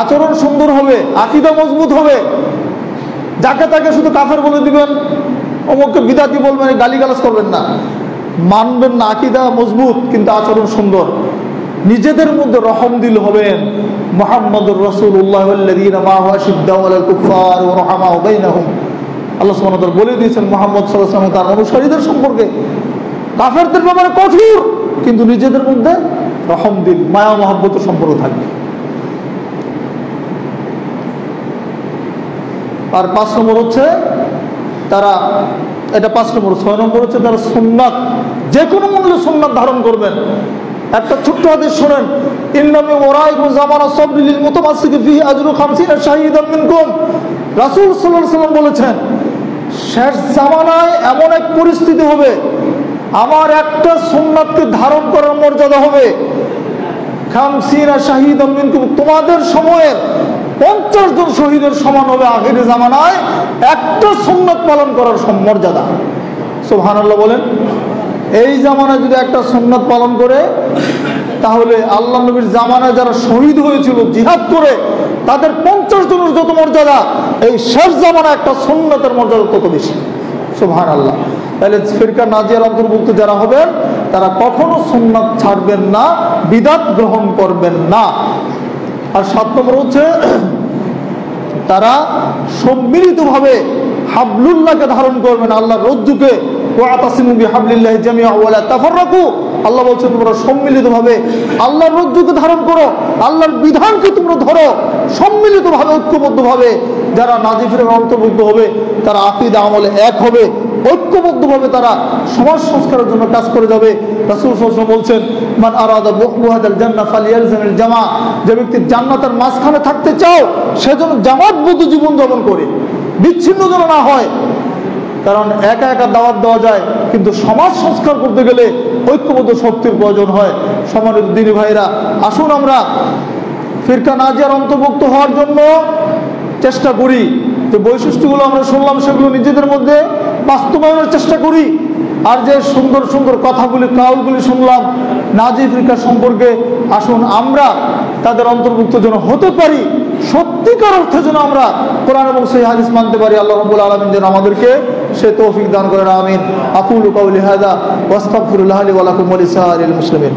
আচরণ সুন্দর হবে, আকীদা মজবুত হবে। যাকে তাকে শুধু কাফের বলে দিবেন, অমুককে বিদাতি বলবেন, গালিগালাজ করবেন না, মানবেন না। আকীদা মজবুত কিন্তু আচরণ সুন্দর। নিজেদের মধ্যে রহম দিল হবেন। মুহাম্মাদুর রাসূলুল্লাহ ওয়াল্লাযীনা মাআহু আশিদ্দাউ আলাল কুফফার ওয়া রাহমাউ বাইনাহুম। আল্লাহ সুবহানাহু ওয়া তাআলা বলে দিয়েছেন মুহাম্মদ সাল্লাল্লাহু আলাইহি ওয়াসাল্লাম তার অনুসারীদের সম্পর্কে কাফেরদের ব্যাপারে কঠোর, কিন্তু নিজেদের মধ্যে রহম দিল, মায়া মহব্বতের সম্পর্ক থাকবে। আর 5 নম্বর হচ্ছে তারা, এটা 5 নম্বর। 6 নম্বর হচ্ছে তারা সুন্নাত, যে কোনো মূল্যে সুন্নাত ধারণ করবেন। একটা ছোট্ট হাদিস শুনেন, ইন্নামি ওরাইকুম জামানা সাবরিল মুতামাসসিক ফিহি আজরু 50 শাহীদাম মিনকুম। রাসূল সাল্লাল্লাহু আলাইহি ওয়াসাল্লাম বলেছেন শেষ জামানায় এমন এক পরিস্থিতি হবে, আমার একটা সুন্নাতকে ধারণ করার মর্যাদা হবে 50 শাহীদাম মিনকুম, তোমাদের সময়ের 50 জন শহীদের সমান হবে আখিরি জামানায় একটা সুন্নাত পালন করার মর্যাদা। সুবহানাল্লাহ বলেন। এই জামানায় যদি একটা সুন্নাত পালন করে, তাহলে আল্লাহ নবীর জামানায় যারা শহীদ হয়েছিল জিহাদ করে, তাদের 50 জনের যত মর্যাদা, এই শেষ জামানায় একটা সুন্নাতের মর্যাদা তত বেশি। সুবহানাল্লাহ। তাহলে ফিরকা নাজিয়ার অন্তর্ভুক্ত যারা হবেন তারা কখনো সুন্নাত ছাড়বেন না, বিদআত গ্রহণ করবেন না। আর 7 নম্বর হচ্ছে তারা সম্মিলিতভাবে হাবলুল্লাহকে ধারণ করবেন, আল্লাহর রজ্জুকে। ওয়াতাসিমু বিহাবলিল্লাহি জামিআ ওয়া লা তাফাররাকু। আল্লাহ বলছেন তোমরা সম্মিলিতভাবে আল্লাহর রজ্জুকে ধারণ করো, আল্লাহর বিধানকে তোমরা ধরো, সম্মিলিতভাবে ঐক্যবদ্ধভাবে। যারা নাজিফের অন্তর্ভুক্ত হবে তারা আকীদা আমলে এক হবে, ঐক্যবদ্ধভাবে তারা সমাজ সংস্কারের জন্য কাজ করে যাবে। রাসূল সাল্লাল্লাহু আলাইহি ওয়াসাল্লাম বলছেন মান আরাদা বুহাদাল জান্নাহ ফালিয়ালজামিল জামা, যে ব্যক্তি জান্নাতের মাঝখানে থাকতে চাও সেজন্য জামাতবদ্ধ জীবন যাপন করে, বিচ্ছিন্ন যেন না হয়। কারণ একা একা দাওয়াত দেওয়া যায়, কিন্তু সমাজ সংস্কার করতে গেলে ঐক্যবদ্ধ শক্তির প্রয়োজন হয়। সম্মানিত দিনী ভাইরা, আসুন আমরা ফিরকা নাজিয়ার অন্তর্ভুক্ত হওয়ার জন্য চেষ্টা করি। যে বৈশিষ্ট্যগুলো আমরা শুনলাম সেগুলো নিজেদের মধ্যে বাস্তবায়নের চেষ্টা করি। আর যে সুন্দর সুন্দর কথাগুলি, কাউলগুলি শুনলাম নাজি ফিরকা সম্পর্কে, আসুন আমরা তাদের অন্তর্ভুক্ত যেন হতে পারি, সত্যিকার অর্থে যেন আমরা কোরআন এবং সহিহ হাদিস মানতে পারি। আল্লাহ রাব্বুল আলামিন যেন আমাদেরকে সে তৌফিক দান করেন। আমিন। আকুলু কাউলি হাযা ওয়া আস্তাগফিরুল্লাহ লি ওয়া লাকুম ওয়া লিসাইরিল মুসলিমিন।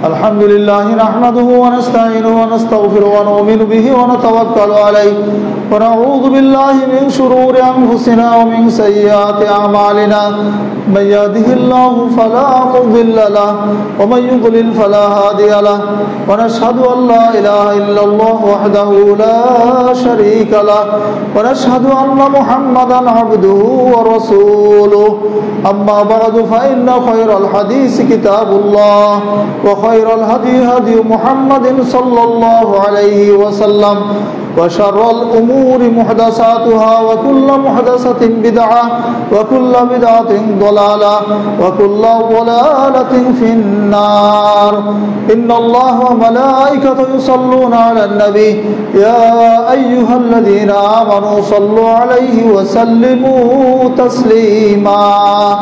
الحمد لله نحمده ونستعينه ونستغفره ونؤمن به ونتوكل عليه ونعوذ بالله من شرور أنفسنا ومن سيئات أعمالنا من يهده الله فلا مضل له ومن يضلل فلا هادي له ونشهد أن لا إله إلا الله وحده لا شريك له ونشهد أن محمدا عبده ورسوله أما بعد فإن خير الحديث كتاب الله وخير الهدي هدي محمد صلى الله عليه وسلم وشر الأمور محدثاتها وكل محدثة بدعة وكل بدعة ضلالة وكل ضلالة في النار إن الله وملائكته يصلون على النبي يا أيها الذين آمنوا صلوا عليه وسلموا تسليما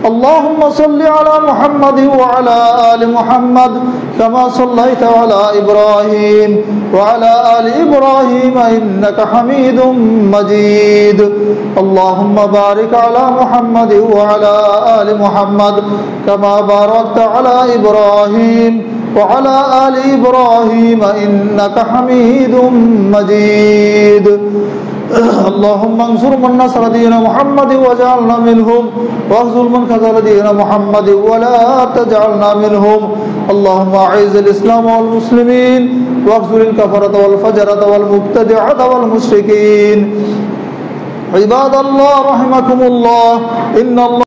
اللهم صل على محمد وعلى آل محمد كما صليت على إبراهيم وعلى آل إبراهيم إنك حميد مجيد اللهم بارك على محمد وعلى آل محمد كما باركت على إبراهيم وعلى آل إبراهيم إنك حميد مجيد اللهم انصر من نصر دين محمد واجعلنا منهم واخذل من خذل دين محمد ولا تجعلنا منهم اللهم أعز الإسلام والمسلمين واخذل الكفرة والفجرة والمبتدعة والمشركين عباد الله رحمكم الله إن الله